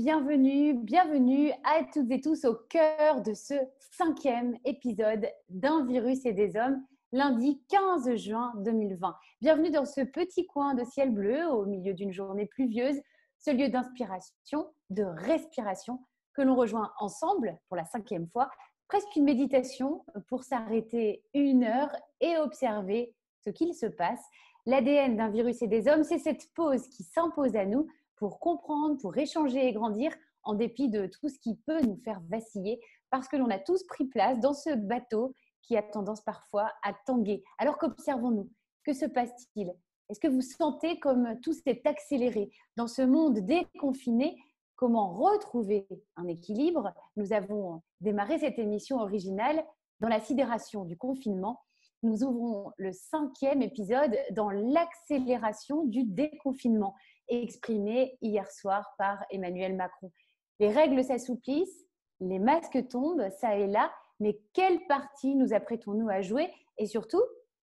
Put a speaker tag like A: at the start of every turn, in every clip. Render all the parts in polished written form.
A: bienvenue à toutes et tous au cœur de ce 5e épisode d'Un virus et des hommes, lundi 15 juin 2020. Bienvenue dans ce petit coin de ciel bleu au milieu d'une journée pluvieuse, ce lieu d'inspiration, de respiration que l'on rejoint ensemble pour la 5e fois, presque une méditation pour s'arrêter 1 heure et observer ce qu'il se passe. L'ADN d'Un virus et des hommes, c'est cette pause qui s'impose à nous pour comprendre, pour échanger et grandir en dépit de tout ce qui peut nous faire vaciller parce que l'on a tous pris place dans ce bateau qui a tendance parfois à tanguer. Alors qu'observons-nous? Que se passe-t-il? Est-ce que vous sentez comme tout s'est accéléré dans ce monde déconfiné? Comment retrouver un équilibre? Nous avons démarré cette émission originale dans la sidération du confinement. Nous ouvrons le 5e épisode dans l'accélération du déconfinement, exprimé hier soir par Emmanuel Macron. Les règles s'assouplissent, les masques tombent, ça et là, mais quelle partie nous apprêtons-nous à jouer? Et surtout,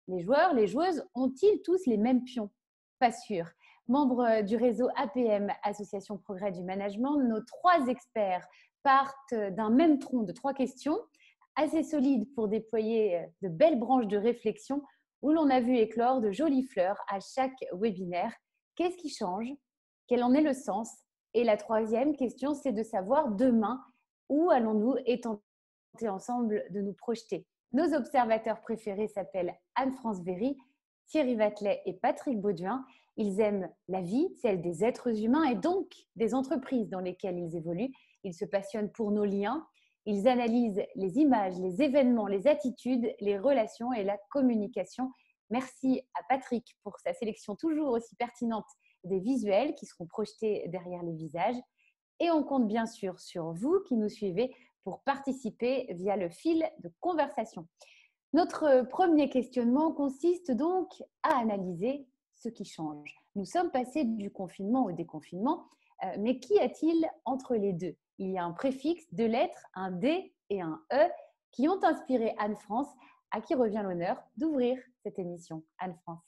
A: les joueurs, les joueuses, ont-ils tous les mêmes pions? Pas sûr. Membres du réseau APM, Association Progrès du Management, nos 3 experts partent d'un même tronc de 3 questions, assez solides pour déployer de belles branches de réflexion où l'on a vu éclore de jolies fleurs à chaque webinaire. Qu'est-ce qui change? Quel en est le sens? Et la 3e question, c'est de savoir demain où allons-nous et tenter ensemble de nous projeter. Nos observateurs préférés s'appellent Anne-France Véry, Thierry Vatelet et Patrick Bauduin. Ils aiment la vie, celle des êtres humains et donc des entreprises dans lesquelles ils évoluent. Ils se passionnent pour nos liens. Ils analysent les images, les événements, les attitudes, les relations et la communication. Merci à Patrick pour sa sélection toujours aussi pertinente des visuels qui seront projetés derrière les visages. Et on compte bien sûr sur vous qui nous suivez pour participer via le fil de conversation. Notre premier questionnement consiste donc à analyser ce qui change. Nous sommes passés du confinement au déconfinement, mais qu'y a-t-il entre les deux? Il y a un préfixe, 2 lettres, un D et un E qui ont inspiré Anne-France, à qui revient l'honneur d'ouvrir cette émission. Anne-France.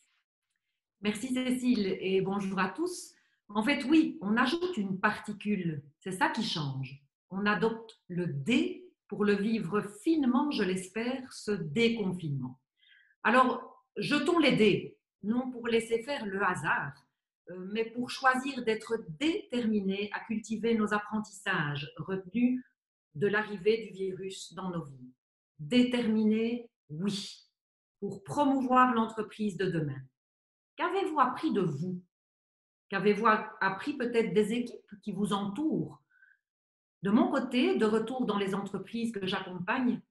B: Merci Cécile et bonjour à tous. En fait, oui, on ajoute une particule, c'est ça qui change. On adopte le D pour le vivre finement, je l'espère, ce déconfinement. Alors, jetons les dés, non pour laisser faire le hasard, mais pour choisir d'être déterminés à cultiver nos apprentissages retenus de l'arrivée du virus dans nos vies. Déterminés, oui, pour promouvoir l'entreprise de demain. Qu'avez-vous appris de vous? Qu'avez-vous appris peut-être des équipes qui vous entourent? De mon côté, de retour dans les entreprises que j'accompagne,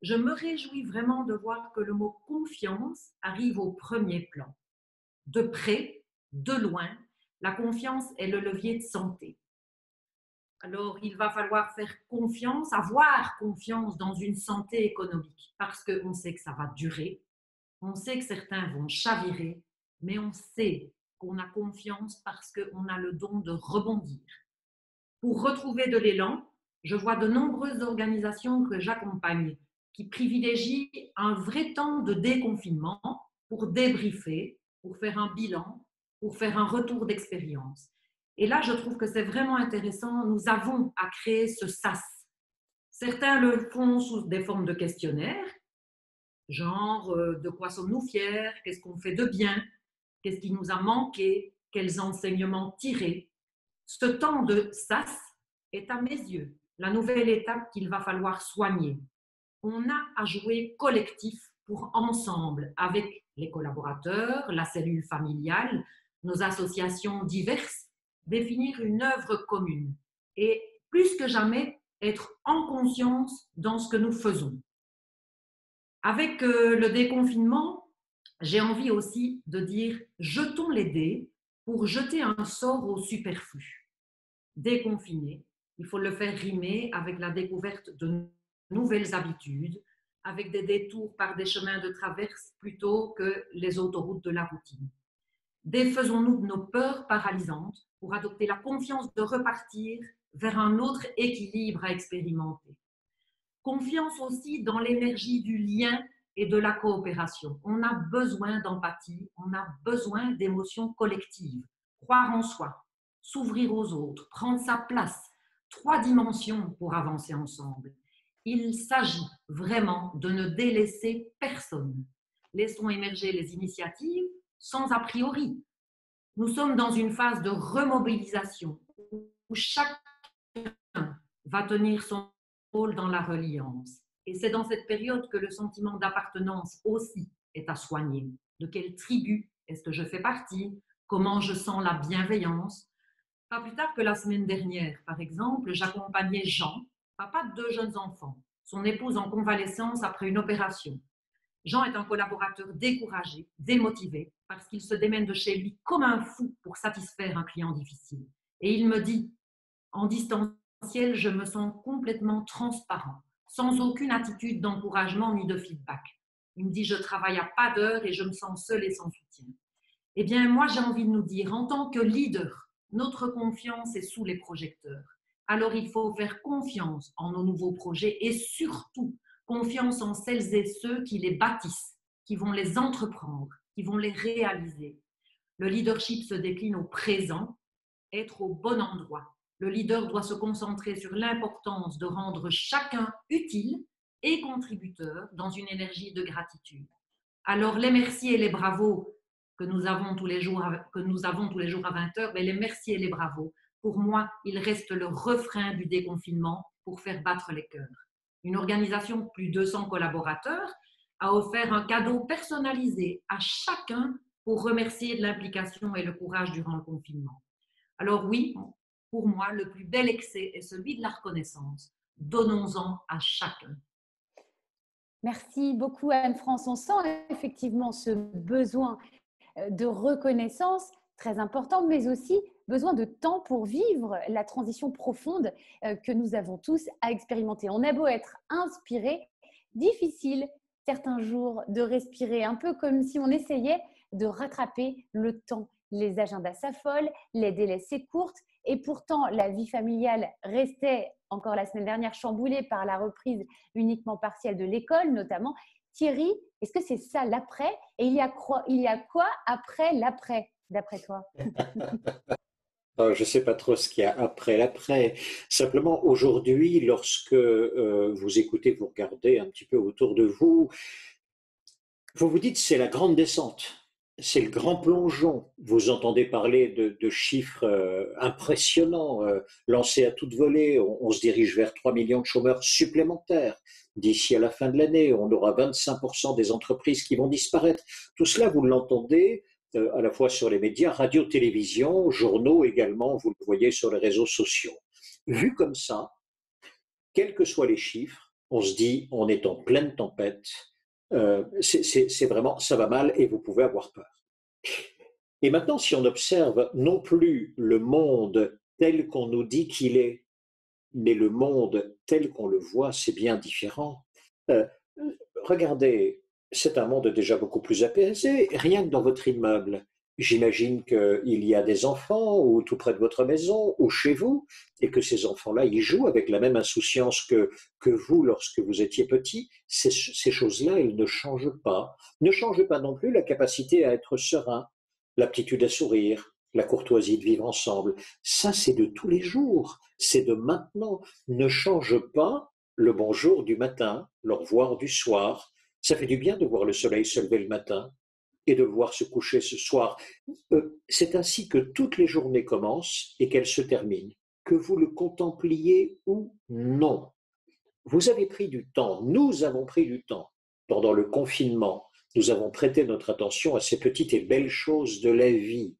B: je me réjouis vraiment de voir que le mot confiance arrive au premier plan. De près, de loin, la confiance est le levier de santé. Alors, il va falloir faire confiance, avoir confiance dans une santé économique, parce qu'on sait que ça va durer, on sait que certains vont chavirer, mais on sait qu'on a confiance parce qu'on a le don de rebondir. Pour retrouver de l'élan, je vois de nombreuses organisations que j'accompagne qui privilégient un vrai temps de déconfinement pour débriefer, pour faire un bilan, pour faire un retour d'expérience. Et là, je trouve que c'est vraiment intéressant. Nous avons à créer ce SAS. Certains le font sous des formes de questionnaires, genre de quoi sommes-nous fiers, qu'est-ce qu'on fait de bien, qu'est-ce qui nous a manqué, quels enseignements tirer. Ce temps de SAS est à mes yeux la nouvelle étape qu'il va falloir soigner. On a à jouer collectif pour ensemble, avec les collaborateurs, la cellule familiale, nos associations diverses, définir une œuvre commune et plus que jamais être en conscience dans ce que nous faisons. Avec le déconfinement, j'ai envie aussi de dire jetons les dés pour jeter un sort au superflu. Déconfiner, il faut le faire rimer avec la découverte de nouvelles habitudes, avec des détours par des chemins de traverse plutôt que les autoroutes de la routine. Défaisons-nous de nos peurs paralysantes pour adopter la confiance de repartir vers un autre équilibre à expérimenter. Confiance aussi dans l'énergie du lien et de la coopération. On a besoin d'empathie, on a besoin d'émotions collectives. Croire en soi, s'ouvrir aux autres, prendre sa place. 3 dimensions pour avancer ensemble. Il s'agit vraiment de ne délaisser personne. Laissons émerger les initiatives sans a priori. Nous sommes dans une phase de remobilisation où chacun va tenir son rôle dans la reliance. Et c'est dans cette période que le sentiment d'appartenance aussi est à soigner. De quelle tribu est-ce que je fais partie? Comment je sens la bienveillance? Pas plus tard que la semaine dernière, par exemple, j'accompagnais Jean, papa de 2 jeunes enfants, son épouse en convalescence après une opération. Jean est un collaborateur découragé, démotivé, parce qu'il se démène de chez lui comme un fou pour satisfaire un client difficile. Et il me dit, en distanciel, je me sens complètement transparent, sans aucune attitude d'encouragement ni de feedback. Il me dit, je travaille à pas d'heure et je me sens seul et sans soutien. Eh bien, moi, j'ai envie de nous dire, en tant que leader, notre confiance est sous les projecteurs. Alors, il faut faire confiance en nos nouveaux projets et surtout, confiance en celles et ceux qui les bâtissent, qui vont les entreprendre, qui vont les réaliser. Le leadership se décline au présent, être au bon endroit. Le leader doit se concentrer sur l'importance de rendre chacun utile et contributeur dans une énergie de gratitude. Alors, les merci et les bravos que nous avons tous les jours à 20h, mais les merci et les bravos, pour moi, il reste le refrain du déconfinement pour faire battre les cœurs. Une organisation de plus de 200 collaborateurs a offert un cadeau personnalisé à chacun pour remercier de l'implication et le courage durant le confinement. Alors oui, pour moi, le plus bel excès est celui de la reconnaissance. Donnons-en à chacun.
A: Merci beaucoup Anne-France. On sent effectivement ce besoin de reconnaissance très important, mais aussi besoin de temps pour vivre la transition profonde que nous avons tous à expérimenter. On a beau être inspiré, difficile certains jours de respirer, un peu comme si on essayait de rattraper le temps. Les agendas s'affolent, les délais s'écourtent et pourtant la vie familiale restait encore la semaine dernière chamboulée par la reprise uniquement partielle de l'école notamment. Thierry, est-ce que c'est ça l'après? Et il y a quoi après l'après, d'après toi?
C: Je ne sais pas trop ce qu'il y a après l'après. Simplement, aujourd'hui, lorsque vous écoutez, vous regardez un petit peu autour de vous, vous vous dites c'est la grande descente, c'est le grand plongeon. Vous entendez parler de chiffres impressionnants, lancés à toute volée. On se dirige vers 3 millions de chômeurs supplémentaires. D'ici à la fin de l'année, on aura 25% des entreprises qui vont disparaître. Tout cela, vous l'entendez à la fois sur les médias, radio, télévision, journaux également, vous le voyez sur les réseaux sociaux. Vu comme ça, quels que soient les chiffres, on se dit on est en pleine tempête, c'est vraiment, ça va mal et vous pouvez avoir peur. Et maintenant, si on observe non plus le monde tel qu'on nous dit qu'il est, mais le monde tel qu'on le voit, c'est bien différent. Regardez, c'est un monde déjà beaucoup plus apaisé. Rien que dans votre immeuble, j'imagine qu'il y a des enfants ou tout près de votre maison ou chez vous, et que ces enfants-là, ils jouent avec la même insouciance que vous lorsque vous étiez petit. Ces choses-là, elles ne changent pas. Ne changent pas non plus la capacité à être serein, l'aptitude à sourire, la courtoisie de vivre ensemble. Ça, c'est de tous les jours. C'est de maintenant. Ne change pas le bonjour du matin, le revoir du soir. Ça fait du bien de voir le soleil se lever le matin et de le voir se coucher ce soir. C'est ainsi que toutes les journées commencent et qu'elles se terminent. Que vous le contempliez ou non. Vous avez pris du temps, nous avons pris du temps. Pendant le confinement, nous avons prêté notre attention à ces petites et belles choses de la vie.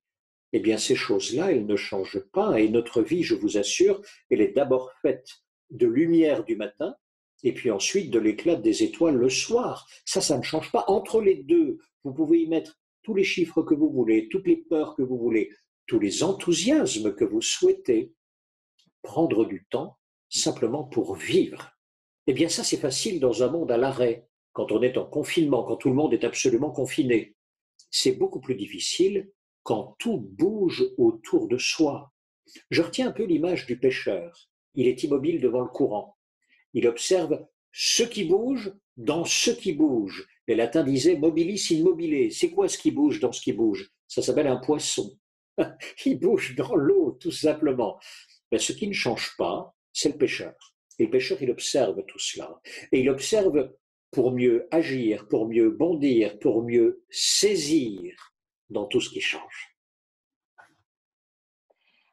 C: Eh bien, ces choses-là, elles ne changent pas. Et notre vie, je vous assure, elle est d'abord faite de lumière du matin et puis ensuite de l'éclat des étoiles le soir. Ça ne change pas. Entre les deux, vous pouvez y mettre tous les chiffres que vous voulez, toutes les peurs que vous voulez, tous les enthousiasmes que vous souhaitez. Prendre du temps simplement pour vivre. Eh bien, ça, c'est facile dans un monde à l'arrêt, quand on est en confinement, quand tout le monde est absolument confiné. C'est beaucoup plus difficile quand tout bouge autour de soi. Je retiens un peu l'image du pêcheur. Il est immobile devant le courant. Il observe ce qui bouge dans ce qui bouge. Les latins disaient mobilis in mobile. C'est quoi ce qui bouge dans ce qui bouge? Ça s'appelle un poisson. Il bouge dans l'eau, tout simplement. Mais ce qui ne change pas, c'est le pêcheur. Et le pêcheur, il observe tout cela. Et il observe pour mieux agir, pour mieux bondir, pour mieux saisir dans tout ce qui change.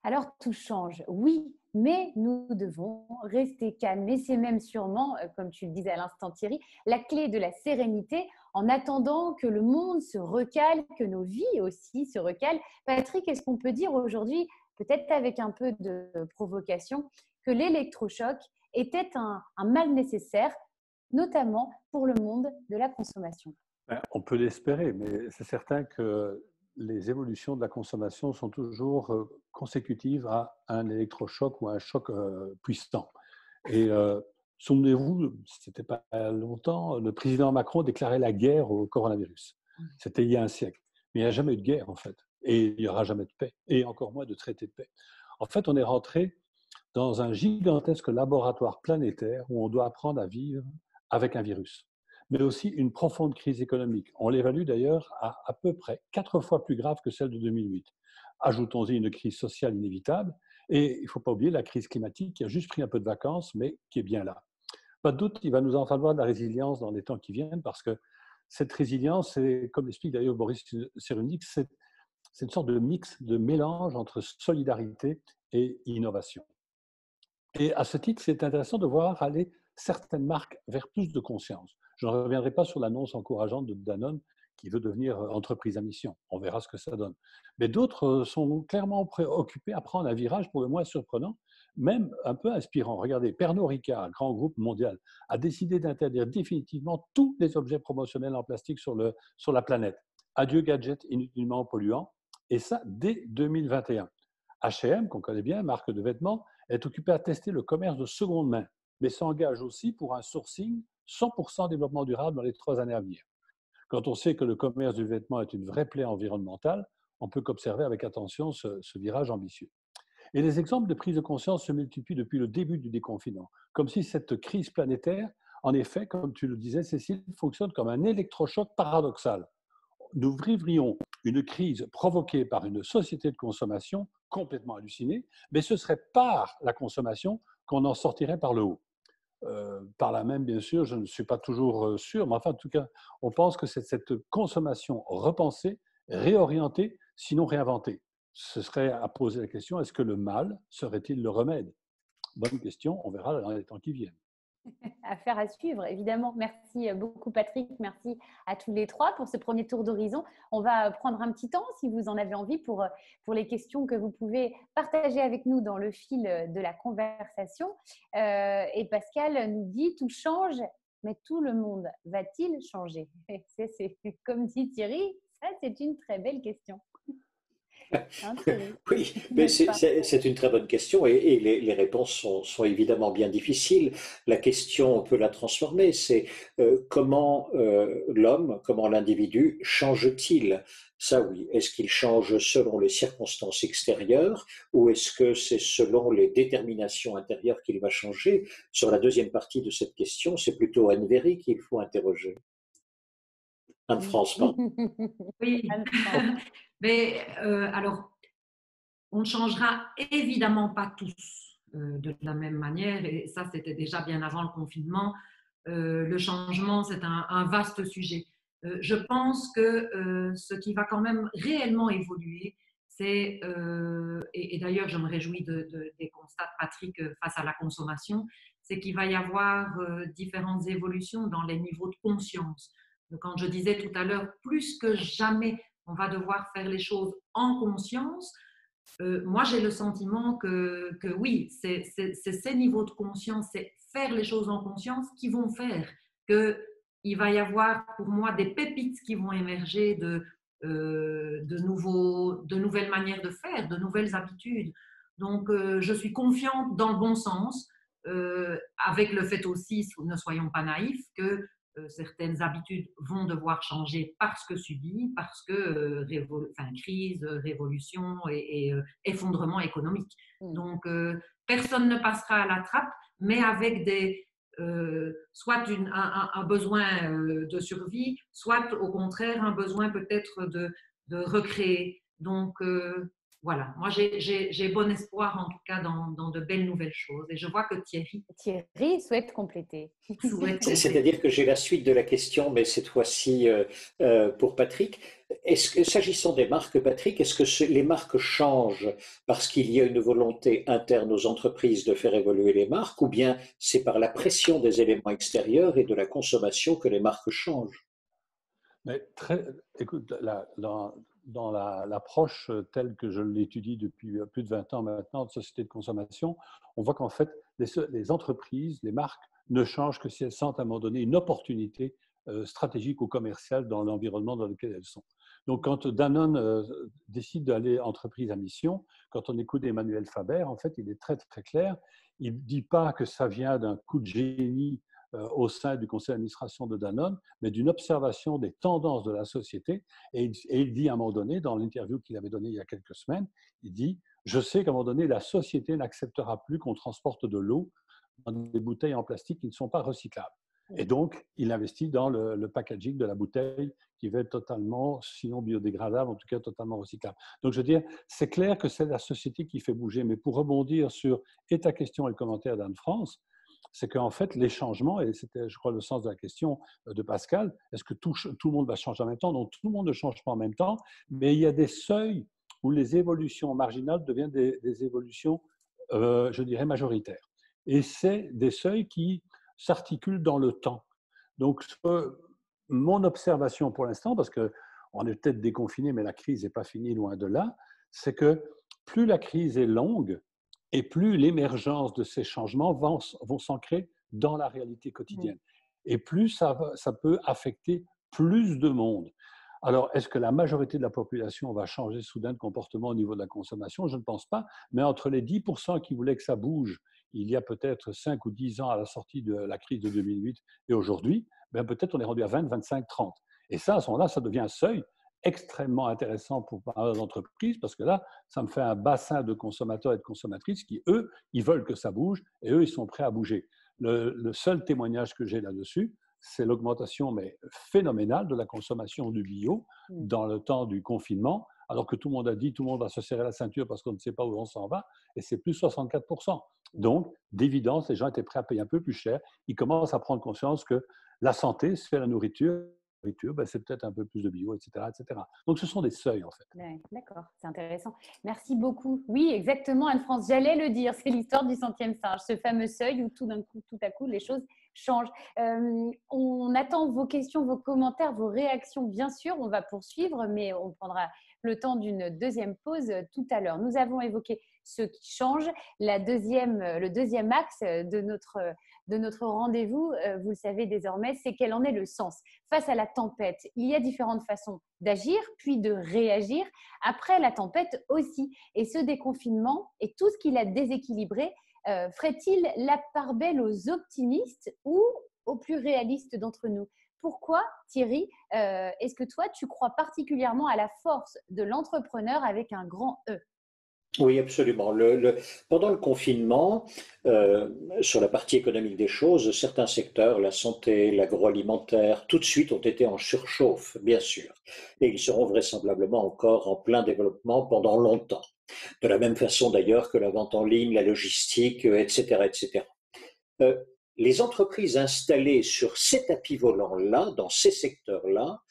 A: Alors, tout change, oui, mais nous devons rester calmes. Et c'est même sûrement, comme tu le disais à l'instant Thierry, la clé de la sérénité en attendant que le monde se recale, que nos vies aussi se recalent. Patrick, est-ce qu'on peut dire aujourd'hui, peut-être avec un peu de provocation, que l'électrochoc était un mal nécessaire, notamment pour le monde de la consommation?
D: On peut l'espérer, mais c'est certain que les évolutions de la consommation sont toujours consécutives à un électrochoc ou à un choc puissant. Et souvenez-vous, c'était pas longtemps, le président Macron déclarait la guerre au coronavirus. C'était il y a un siècle. Mais il n'y a jamais eu de guerre, en fait. Et il n'y aura jamais de paix. Et encore moins de traité de paix. En fait, on est rentré dans un gigantesque laboratoire planétaire où on doit apprendre à vivre avec un virus, mais aussi une profonde crise économique. On l'évalue d'ailleurs à peu près 4 fois plus grave que celle de 2008. Ajoutons-y une crise sociale inévitable, et il ne faut pas oublier la crise climatique qui a juste pris un peu de vacances, mais qui est bien là. Pas de doute, il va nous en falloir de la résilience dans les temps qui viennent, parce que cette résilience, c'est, comme l'explique d'ailleurs Boris Cyrulnik, c'est une sorte de mix, de mélange entre solidarité et innovation. Et à ce titre, c'est intéressant de voir aller certaines marques vers plus de conscience. Je ne reviendrai pas sur l'annonce encourageante de Danone qui veut devenir entreprise à mission. On verra ce que ça donne. Mais d'autres sont clairement préoccupés à prendre un virage pour le moins surprenant, même un peu inspirant. Regardez, Pernod Ricard, grand groupe mondial, a décidé d'interdire définitivement tous les objets promotionnels en plastique sur la planète. Adieu gadgets inutilement polluants, et ça dès 2021. H&M, qu'on connaît bien, marque de vêtements, est occupé à tester le commerce de seconde main, mais s'engage aussi pour un sourcing 100% développement durable dans les 3 années à venir. Quand on sait que le commerce du vêtement est une vraie plaie environnementale, on peut qu'observer avec attention ce virage ambitieux. Et les exemples de prise de conscience se multiplient depuis le début du déconfinement, comme si cette crise planétaire, en effet, comme tu le disais Cécile, fonctionne comme un électrochoc paradoxal. Nous vivrions une crise provoquée par une société de consommation complètement hallucinée, mais ce serait par la consommation qu'on en sortirait par le haut. Par là même, bien sûr, je ne suis pas toujours sûr, mais enfin, en tout cas, on pense que c'est cette consommation repensée, réorientée, sinon réinventée. Ce serait à poser la question, est-ce que le mal serait-il le remède? Bonne question, on verra dans les temps qui viennent.
A: Affaire à suivre, évidemment. Merci beaucoup, Patrick. Merci à tous les trois pour ce premier tour d'horizon. On va prendre un petit temps, si vous en avez envie, pour les questions que vous pouvez partager avec nous dans le fil de la conversation. Et Pascal nous dit « Tout change, mais tout le monde va-t-il changer ?» C'est comme dit Thierry, ça, c'est une très belle question.
C: Oui, mais c'est une très bonne question et les réponses sont évidemment bien difficiles. La question, on peut la transformer, c'est comment l'homme, comment l'individu change-t-il? Ça oui, est-ce qu'il change selon les circonstances extérieures ou est-ce que c'est selon les déterminations intérieures qu'il va changer? Sur la deuxième partie de cette question, c'est plutôt Anne Véry qu'il faut interroger. Anne-France, pardon.
B: Oui, mais alors, on ne changera évidemment pas tous de la même manière, et ça c'était déjà bien avant le confinement. Le changement, c'est un vaste sujet. Je pense que ce qui va quand même réellement évoluer, c'est, et d'ailleurs je me réjouis des constats de Patrick face à la consommation, c'est qu'il va y avoir différentes évolutions dans les niveaux de conscience. Quand je disais tout à l'heure, plus que jamais, on va devoir faire les choses en conscience. Moi, j'ai le sentiment que oui, c'est ces niveaux de conscience, c'est faire les choses en conscience qui vont faire qu'il va y avoir pour moi des pépites qui vont émerger de nouvelles manières de faire, de nouvelles habitudes. Donc, je suis confiante dans le bon sens, avec le fait aussi, ne soyons pas naïfs, que certaines habitudes vont devoir changer parce que subies, parce que crise, révolution et effondrement économique. Donc, personne ne passera à la trappe, mais avec soit un besoin de survie, soit au contraire un besoin peut-être de recréer. Donc, voilà, moi j'ai bon espoir en tout cas dans de belles nouvelles choses. Et je vois que
A: Thierry souhaite compléter.
B: souhaite
C: C'est-à-dire que j'ai la suite de la question, mais cette fois-ci pour Patrick. Est-ce que, s'agissant des marques, Patrick, est-ce que les marques changent parce qu'il y a une volonté interne aux entreprises de faire évoluer les marques, ou bien c'est par la pression des éléments extérieurs et de la consommation que les marques changent?
D: Mais écoute, dans l'approche telle que je l'étudie depuis plus de 20 ans maintenant de société de consommation, on voit qu'en fait, les entreprises, les marques ne changent que si elles sentent à un moment donné une opportunité stratégique ou commerciale dans l'environnement dans lequel elles sont. Donc, quand Danone décide d'aller entreprise à mission, quand on écoute Emmanuel Faber, en fait, il est très, très clair. Il ne dit pas que ça vient d'un coup de génie au sein du conseil d'administration de Danone, mais d'une observation des tendances de la société. Et il dit à un moment donné, dans l'interview qu'il avait donnée il y a quelques semaines, il dit « Je sais qu'à un moment donné, la société n'acceptera plus qu'on transporte de l'eau dans des bouteilles en plastique qui ne sont pas recyclables. » Et donc, il investit dans le packaging de la bouteille qui va être totalement, sinon biodégradable, en tout cas totalement recyclable. Donc, je veux dire, c'est clair que c'est la société qui fait bouger. Mais pour rebondir sur ta question et le commentaire d'Anne-France, c'est qu'en fait, les changements, et c'était, je crois, le sens de la question de Pascal, est-ce que tout le monde va changer en même temps? Non, tout le monde ne change pas en même temps, mais il y a des seuils où les évolutions marginales deviennent des évolutions, je dirais, majoritaires. Et c'est des seuils qui s'articulent dans le temps. Donc, mon observation pour l'instant, parce qu'on est peut-être déconfiné, mais la crise n'est pas finie, loin de là, c'est que plus la crise est longue, et plus l'émergence de ces changements vont s'ancrer dans la réalité quotidienne. Et plus ça peut affecter plus de monde. Alors, est-ce que la majorité de la population va changer soudain de comportement au niveau de la consommation? Je ne pense pas. Mais entre les 10% qui voulaient que ça bouge il y a peut-être 5 ou 10 ans à la sortie de la crise de 2008 et aujourd'hui, ben peut-être on est rendu à 20, 25, 30. Et ça, à ce moment-là, ça devient un seuil extrêmement intéressant pour les entreprises parce que là, ça me fait un bassin de consommateurs et de consommatrices qui, eux, ils veulent que ça bouge et eux, ils sont prêts à bouger. Le seul témoignage que j'ai là-dessus, c'est l'augmentation mais phénoménale de la consommation du bio dans le temps du confinement, alors que tout le monde a dit tout le monde va se serrer la ceinture parce qu'on ne sait pas où on s'en va, et c'est plus 64%. Donc, d'évidence, les gens étaient prêts à payer un peu plus cher. Ils commencent à prendre conscience que la santé, c'est la nourriture, ben, c'est peut-être un peu plus de bio, etc., etc. Donc, ce sont des seuils, en fait.
A: Ouais, d'accord, c'est intéressant. Merci beaucoup. Oui, exactement, Anne-France, j'allais le dire, c'est l'histoire du centième singe, ce fameux seuil où tout à coup, les choses changent. On attend vos questions, vos commentaires, vos réactions, bien sûr. On va poursuivre, mais on prendra le temps d'une deuxième pause tout à l'heure. Nous avons évoqué ce qui change. Le deuxième axe de notre rendez-vous, vous le savez désormais, c'est quel en est le sens. Face à la tempête, il y a différentes façons d'agir, puis de réagir après la tempête aussi. Et ce déconfinement et tout ce qu'il a déséquilibré, ferait-il la part belle aux optimistes ou aux plus réalistes d'entre nous? Pourquoi, Thierry, est-ce que toi, tu crois particulièrement à la force de l'entrepreneur avec un grand E?
C: Oui, absolument. Pendant le confinement, sur la partie économique des choses, certains secteurs, la santé, l'agroalimentaire, tout de suite ont été en surchauffe, bien sûr. Et ils seront vraisemblablement encore en plein développement pendant longtemps. De la même façon d'ailleurs que la vente en ligne, la logistique, etc., etc. Les entreprises installées sur ces tapis volants-là, dans ces secteurs-là,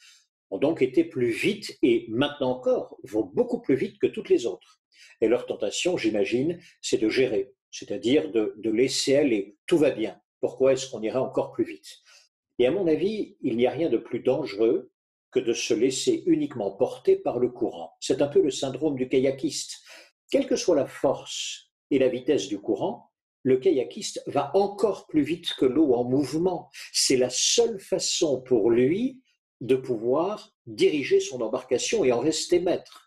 C: ont donc été plus vite et maintenant encore vont beaucoup plus vite que toutes les autres. Et leur tentation, j'imagine, c'est de gérer, c'est-à-dire de laisser aller. Tout va bien. Pourquoi est-ce qu'on irait encore plus vite? Et à mon avis, il n'y a rien de plus dangereux que de se laisser uniquement porter par le courant. C'est un peu le syndrome du kayakiste. Quelle que soit la force et la vitesse du courant, le kayakiste va encore plus vite que l'eau en mouvement. C'est la seule façon pour lui de pouvoir diriger son embarcation et en rester maître.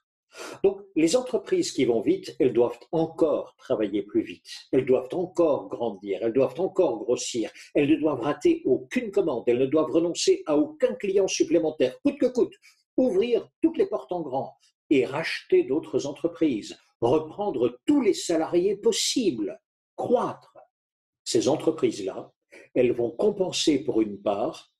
C: Donc, les entreprises qui vont vite, elles doivent encore travailler plus vite, elles doivent encore grandir, elles doivent encore grossir, elles ne doivent rater aucune commande, elles ne doivent renoncer à aucun client supplémentaire, coûte que coûte, ouvrir toutes les portes en grand et racheter d'autres entreprises, reprendre tous les salariés possibles, croître. Ces entreprises-là, elles vont compenser pour une part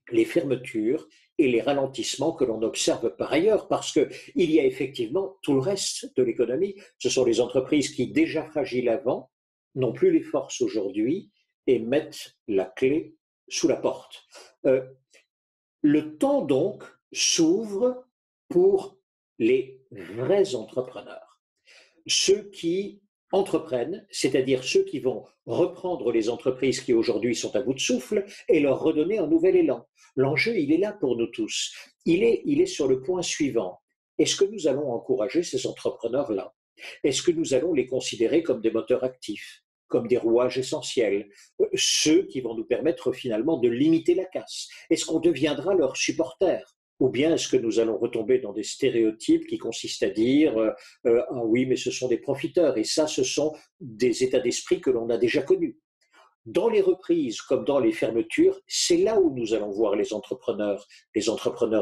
C: les fermetures et les ralentissements que l'on observe par ailleurs, parce qu'il y a effectivement tout le reste de l'économie. Ce sont les entreprises qui, déjà fragiles avant, n'ont plus les forces aujourd'hui et mettent la clé sous la porte. Le temps donc s'ouvre pour les vrais entrepreneurs, ceux qui entreprennent, c'est-à-dire ceux qui vont reprendre les entreprises qui aujourd'hui sont à bout de souffle et leur redonner un nouvel élan. L'enjeu, il est là pour nous tous. Il est sur le point suivant. Est-ce que nous allons encourager ces entrepreneurs-là? Est-ce que nous allons les considérer comme des moteurs actifs, comme des rouages essentiels, ceux qui vont nous permettre finalement de limiter la casse? Est-ce qu'on deviendra leurs supporters? Ou bien est-ce que nous allons retomber dans des stéréotypes qui consistent à dire ah oui, mais ce sont des profiteurs, et ça, ce sont des états d'esprit que l'on a déjà connus. Dans les reprises comme dans les fermetures, c'est là où nous allons voir les entrepreneurs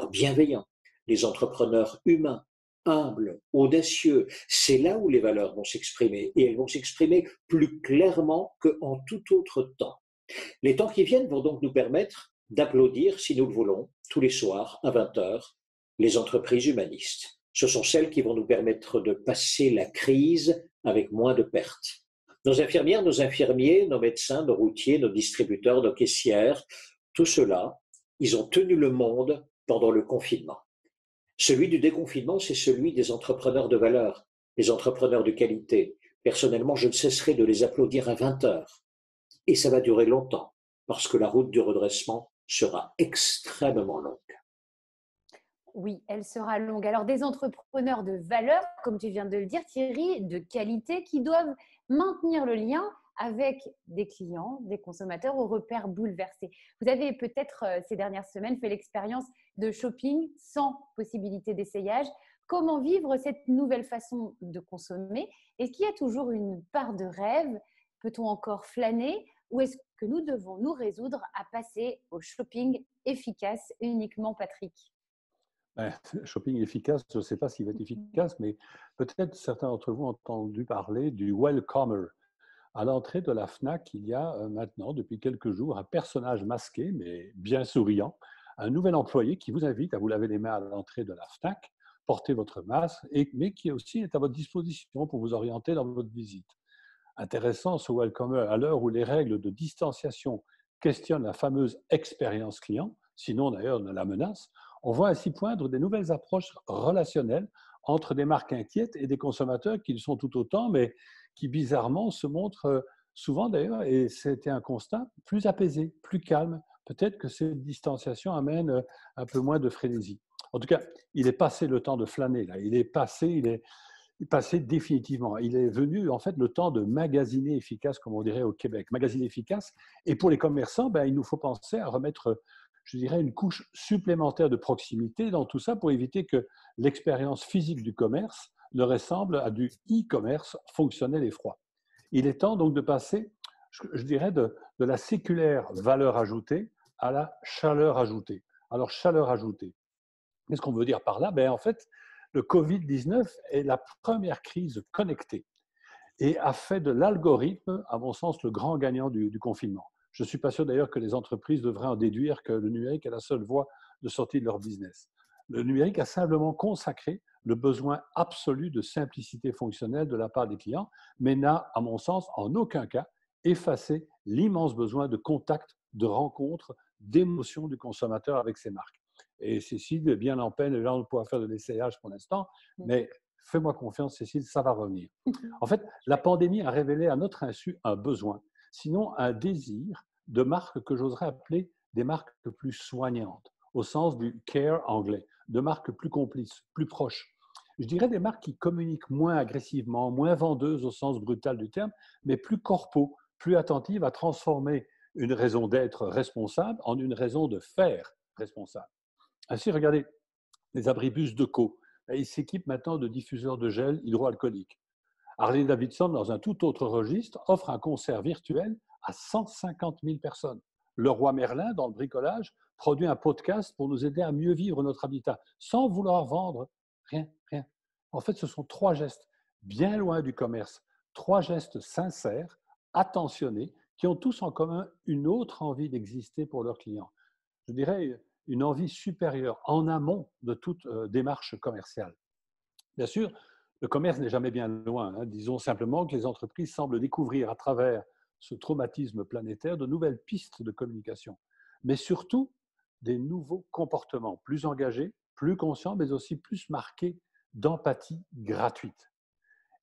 C: bienveillants, les entrepreneurs humains, humbles, audacieux. C'est là où les valeurs vont s'exprimer, et elles vont s'exprimer plus clairement qu'en tout autre temps. Les temps qui viennent vont donc nous permettre d'applaudir, si nous le voulons, tous les soirs à 20h, les entreprises humanistes. Ce sont celles qui vont nous permettre de passer la crise avec moins de pertes. Nos infirmières, nos infirmiers, nos médecins, nos routiers, nos distributeurs, nos caissières, tout cela, ils ont tenu le monde pendant le confinement. Celui du déconfinement, c'est celui des entrepreneurs de valeur, les entrepreneurs de qualité. Personnellement, je ne cesserai de les applaudir à 20h. Et ça va durer longtemps, parce que la route du redressement sera extrêmement longue.
A: Oui, elle sera longue. Alors, des entrepreneurs de valeur, comme tu viens de le dire, Thierry, de qualité, qui doivent maintenir le lien avec des clients, des consommateurs aux repères bouleversés. Vous avez peut-être ces dernières semaines fait l'expérience de shopping sans possibilité d'essayage. Comment vivre cette nouvelle façon de consommer? Est-ce qu'il y a toujours une part de rêve? Peut-on encore flâner? Ou est-ce que nous devons nous résoudre à passer au shopping efficace uniquement, Patrick?
D: Shopping efficace, je ne sais pas s'il va être efficace, mais peut-être certains d'entre vous ont entendu parler du Welcomer. À l'entrée de la FNAC, il y a maintenant, depuis quelques jours, un personnage masqué, mais bien souriant, un nouvel employé qui vous invite à vous laver les mains à l'entrée de la FNAC, porter votre masque, mais qui aussi est à votre disposition pour vous orienter dans votre visite. Intéressant ce Welcomer à l'heure où les règles de distanciation questionnent la fameuse expérience client, sinon d'ailleurs ne la menacent. On voit ainsi poindre des nouvelles approches relationnelles entre des marques inquiètes et des consommateurs qui le sont tout autant, mais qui bizarrement se montrent souvent d'ailleurs, et c'était un constat, plus apaisés, plus calmes. Peut-être que cette distanciation amène un peu moins de frénésie. En tout cas, il est passé le temps de flâner, là. Il est passé définitivement. Il est venu en fait le temps de magasiner efficace, comme on dirait au Québec. Magasiner efficace. Et pour les commerçants, il nous faut penser à remettre, je dirais, une couche supplémentaire de proximité dans tout ça pour éviter que l'expérience physique du commerce ne ressemble à du e-commerce fonctionnel et froid. Il est temps donc de passer, je dirais, de la séculaire valeur ajoutée à la chaleur ajoutée. Alors, chaleur ajoutée, qu'est-ce qu'on veut dire par là? En fait, le Covid-19 est la première crise connectée et a fait de l'algorithme, à mon sens, le grand gagnant du confinement. Je ne suis pas sûr d'ailleurs que les entreprises devraient en déduire que le numérique est la seule voie de sortie de leur business. Le numérique a simplement consacré le besoin absolu de simplicité fonctionnelle de la part des clients, mais n'a, à mon sens, en aucun cas effacé l'immense besoin de contact, de rencontre, d'émotion du consommateur avec ses marques. Et Cécile, bien en peine, là on ne pourra faire de l'essayage pour l'instant, mais fais-moi confiance, Cécile, ça va revenir. En fait, la pandémie a révélé à notre insu un besoin, sinon un désir de marques que j'oserais appeler des marques plus soignantes, au sens du care anglais, de marques plus complices, plus proches. Je dirais des marques qui communiquent moins agressivement, moins vendeuses au sens brutal du terme, mais plus corpo, plus attentives à transformer une raison d'être responsable en une raison de faire responsable. Ainsi, regardez, les abribus Deco, ils s'équipent maintenant de diffuseurs de gel hydroalcoolique. Harley-Davidson, dans un tout autre registre, offre un concert virtuel à 150 000 personnes. Leroy Merlin, dans le bricolage, produit un podcast pour nous aider à mieux vivre notre habitat, sans vouloir vendre rien. En fait, ce sont 3 gestes bien loin du commerce, 3 gestes sincères, attentionnés, qui ont tous en commun une autre envie d'exister pour leurs clients. Je dirais une envie supérieure en amont de toute démarche commerciale. Bien sûr, le commerce n'est jamais bien loin. Hein. Disons simplement que les entreprises semblent découvrir à travers ce traumatisme planétaire de nouvelles pistes de communication, mais surtout des nouveaux comportements plus engagés, plus conscients, mais aussi plus marqués d'empathie gratuite.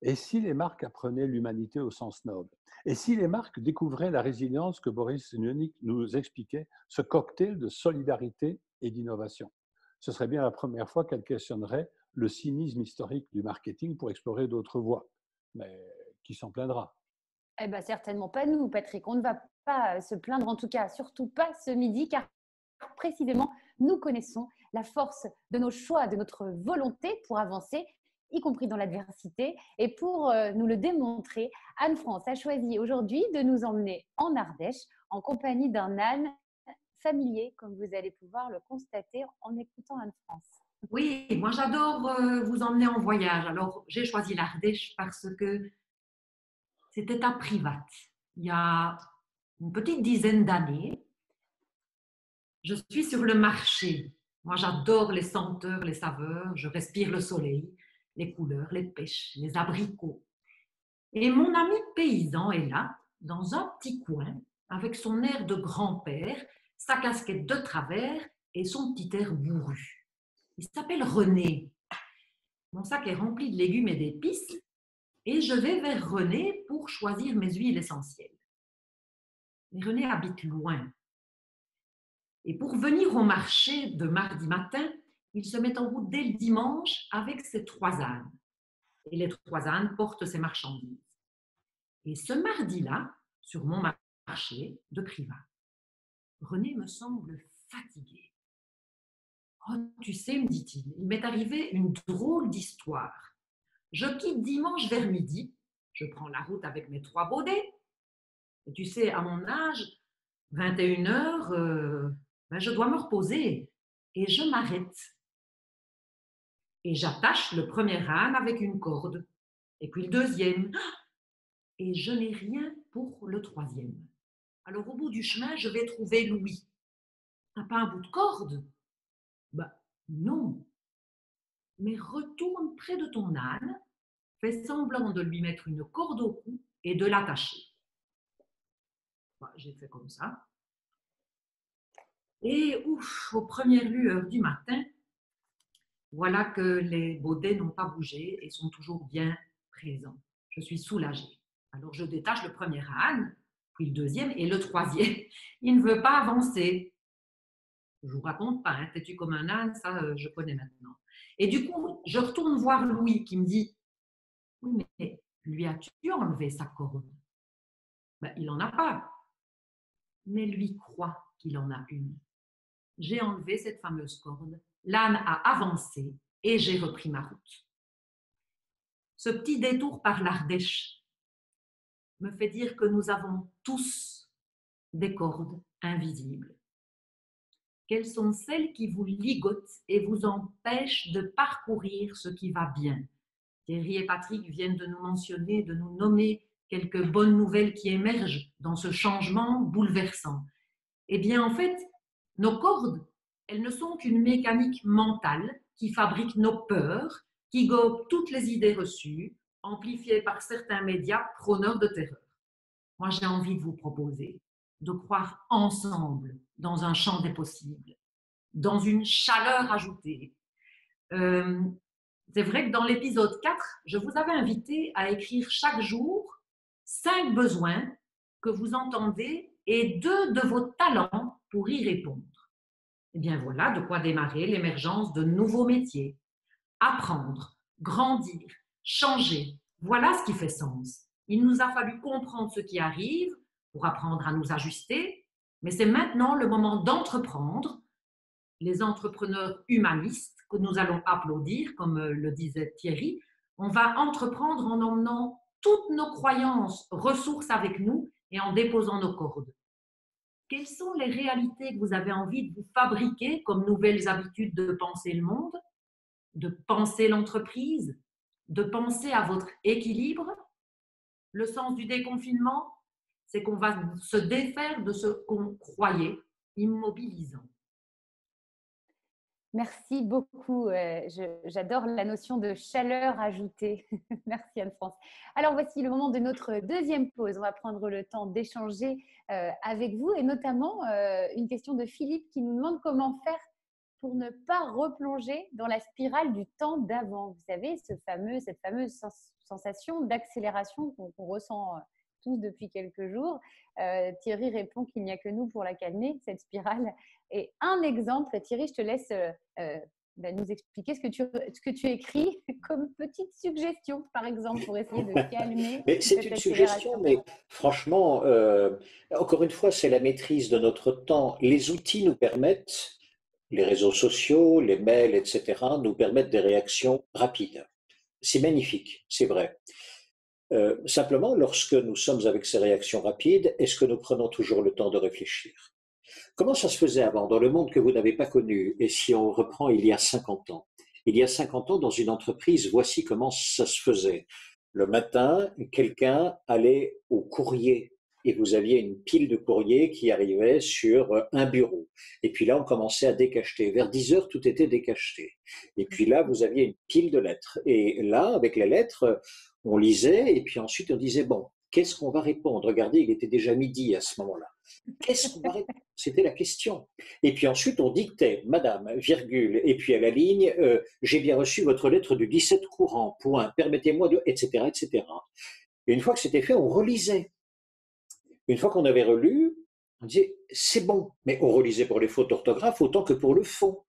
D: Et si les marques apprenaient l'humanité au sens noble? Et si les marques découvraient la résilience que Boris Cyrulnik nous expliquait, ce cocktail de solidarité et d'innovation? Ce serait bien la première fois qu'elles questionneraient le cynisme historique du marketing pour explorer d'autres voies. Mais qui s'en plaindra?
A: Eh bien, certainement pas nous, Patrick. On ne va pas se plaindre, en tout cas, surtout pas ce midi, car précisément, nous connaissons la force de nos choix, de notre volonté pour avancer, y compris dans l'adversité. Et pour nous le démontrer, Anne-France a choisi aujourd'hui de nous emmener en Ardèche en compagnie d'un âne familier, comme vous allez pouvoir le constater en écoutant Anne-France.
B: Oui, moi j'adore vous emmener en voyage. Alors j'ai choisi l'Ardèche parce que c'était à Privat. Il y a une petite dizaine d'années, je suis sur le marché. Moi j'adore les senteurs, les saveurs, je respire le soleil, les couleurs, les pêches, les abricots. Et mon ami paysan est là, dans un petit coin, avec son air de grand-père, sa casquette de travers et son petit air bourru. Il s'appelle René. Mon sac est rempli de légumes et d'épices et je vais vers René pour choisir mes huiles essentielles. Mais René habite loin. Et pour venir au marché de mardi matin, il se met en route dès le dimanche avec ses 3 ânes. Et les 3 ânes portent ses marchandises. Et ce mardi-là, sur mon marché de Privat, René me semble fatigué. « Oh, tu sais, me dit-il, il m'est arrivé une drôle d'histoire. Je quitte dimanche vers midi, je prends la route avec mes 3 baudets. Et tu sais, à mon âge, 21h, je dois me reposer. Et je m'arrête. Et j'attache le premier âne avec une corde. Et puis le deuxième. Et je n'ai rien pour le 3e. Alors au bout du chemin, je vais trouver Louis. T'as pas un bout de corde? Ben non. Mais retourne près de ton âne, fais semblant de lui mettre une corde au cou et de l'attacher. Ben, j'ai fait comme ça. Et ouf, aux premières lueurs du matin, voilà que les baudets n'ont pas bougé et sont toujours bien présents. Je suis soulagée. Alors je détache le premier âne, puis le deuxième et le 3e. Il ne veut pas avancer. Je ne vous raconte pas, hein, têtu comme un âne, ça je connais maintenant. Et du coup, je retourne voir Louis qui me dit « Oui, mais lui as-tu enlevé sa corde ?» Ben, il n'en a pas. Mais lui croit qu'il en a une. J'ai enlevé cette fameuse corde, l'âne a avancé et j'ai repris ma route. Ce petit détour par l'Ardèche me fait dire que nous avons tous des cordes invisibles. Quelles sont celles qui vous ligotent et vous empêchent de parcourir ce qui va bien? Thierry et Patrick viennent de nous mentionner, de nous nommer quelques bonnes nouvelles qui émergent dans ce changement bouleversant. Eh bien, en fait, nos cordes, elles ne sont qu'une mécanique mentale qui fabrique nos peurs, qui gobe toutes les idées reçues, amplifiées par certains médias prôneurs de terreur. Moi, j'ai envie de vous proposer de croire ensemble dans un champ des possibles, dans une chaleur ajoutée. C'est vrai que dans l'épisode 4, je vous avais invité à écrire chaque jour 5 besoins que vous entendez et 2 de vos talents pour y répondre. Eh bien voilà de quoi démarrer l'émergence de nouveaux métiers. Apprendre, grandir, changer, voilà ce qui fait sens. Il nous a fallu comprendre ce qui arrive pour apprendre à nous ajuster, mais c'est maintenant le moment d'entreprendre. Les entrepreneurs humanistes que nous allons applaudir, comme le disait Thierry, on va entreprendre en emmenant toutes nos croyances, ressources avec nous et en déposant nos cordes. Quelles sont les réalités que vous avez envie de vous fabriquer comme nouvelles habitudes de penser le monde, de penser l'entreprise, de penser à votre équilibre? Le sens du déconfinement, c'est qu'on va se défaire de ce qu'on croyait immobilisant.
A: Merci beaucoup. J'adore la notion de chaleur ajoutée. Merci Anne-France. Alors voici le moment de notre deuxième pause. On va prendre le temps d'échanger avec vous et notamment une question de Philippe qui nous demande comment faire pour ne pas replonger dans la spirale du temps d'avant. Vous savez, cette fameuse sensation d'accélération qu'on ressent tous depuis quelques jours. Thierry répond qu'il n'y a que nous pour la calmer, cette spirale. Et un exemple, Thierry, je te laisse nous expliquer ce que tu écris comme petite suggestion, par exemple, pour essayer de calmer
C: Mais c'est
A: cette
C: une suggestion,
A: accélération.
C: mais franchement, encore une fois, c'est la maîtrise de notre temps. Les outils nous permettent, les réseaux sociaux, les mails, etc., nous permettent des réactions rapides. C'est magnifique, c'est vrai. Simplement, lorsque nous sommes avec ces réactions rapides, est-ce que nous prenons toujours le temps de réfléchir? Comment ça se faisait avant, dans le monde que vous n'avez pas connu? Et si on reprend il y a 50 ans, il y a 50 ans, dans une entreprise, voici comment ça se faisait. Le matin, quelqu'un allait au courrier et vous aviez une pile de courrier qui arrivait sur un bureau. Et puis là, on commençait à décacheter. Vers 10 heures, tout était décacheté. Et puis là, vous aviez une pile de lettres. Et là, avec les lettres, on lisait et puis ensuite on disait, bon, qu'est-ce qu'on va répondre? Regardez, il était déjà midi à ce moment-là. Qu'est-ce qu'on va répondre? C'était la question. Et puis ensuite, on dictait, Madame, virgule, et puis à la ligne, j'ai bien reçu votre lettre du 17 courant, point, permettez-moi de, etc., etc. Et une fois que c'était fait, on relisait. Une fois qu'on avait relu, on disait, c'est bon, mais on relisait pour les fautes d'orthographe autant que pour le fond.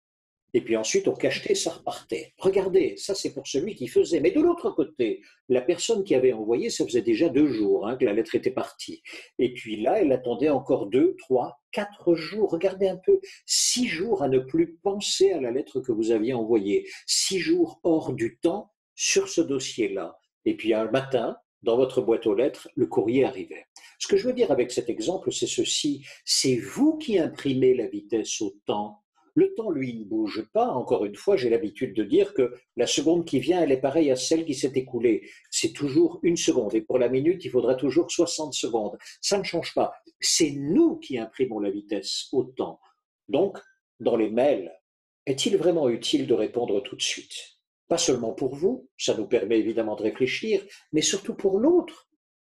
C: Et puis ensuite, on cachetait, ça repartait. Regardez, ça c'est pour celui qui faisait. Mais de l'autre côté, la personne qui avait envoyé, ça faisait déjà 2 jours que la lettre était partie. Et puis là, elle attendait encore 2, 3, 4 jours. Regardez un peu, 6 jours à ne plus penser à la lettre que vous aviez envoyée. 6 jours hors du temps sur ce dossier-là. Et puis un matin, dans votre boîte aux lettres, le courrier arrivait. Ce que je veux dire avec cet exemple, c'est ceci. C'est vous qui imprimez la vitesse au temps. Le temps, lui, ne bouge pas. Encore une fois, j'ai l'habitude de dire que la seconde qui vient, elle est pareille à celle qui s'est écoulée. C'est toujours une seconde. Et pour la minute, il faudra toujours 60 secondes. Ça ne change pas. C'est nous qui imprimons la vitesse au temps. Donc, dans les mails, est-il vraiment utile de répondre tout de suite? Pas seulement pour vous, ça nous permet évidemment de réfléchir, mais surtout pour l'autre.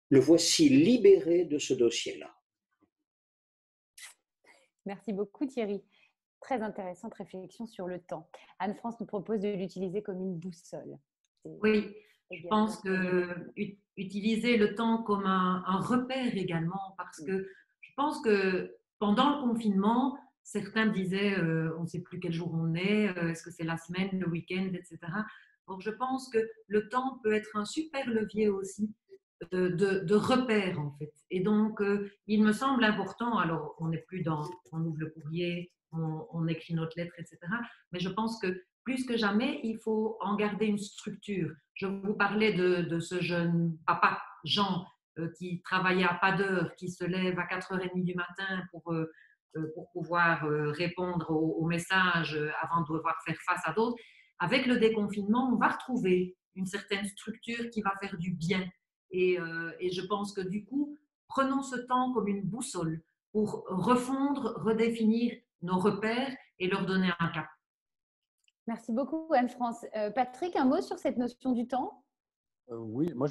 C: Le voici libéré de ce dossier-là.
A: Merci beaucoup Thierry. Très intéressante réflexion sur le temps. Anne-France nous propose de l'utiliser comme une boussole.
B: Oui, je pense que utiliser le temps comme un repère également, parce que je pense que pendant le confinement, certains disaient on ne sait plus quel jour on est, est-ce que c'est la semaine, le week-end, etc. Donc je pense que le temps peut être un super levier aussi de repère en fait. Et donc il me semble important, alors on n'est plus dans, on ouvre le courrier, on écrit notre lettre, etc. Mais je pense que plus que jamais, il faut en garder une structure. Je vous parlais de ce jeune papa, Jean, qui travaillait à pas d'heure, qui se lève à 4h30 du matin pour pouvoir répondre aux messages avant de devoir faire face à d'autres. Avec le déconfinement, on va retrouver une certaine structure qui va faire du bien. Et je pense que du coup, prenons ce temps comme une boussole pour refondre, redéfinir nos repères et leur donner un cap.
A: Merci beaucoup Anne-France. Patrick, un mot sur cette notion du temps?
D: Oui, moi,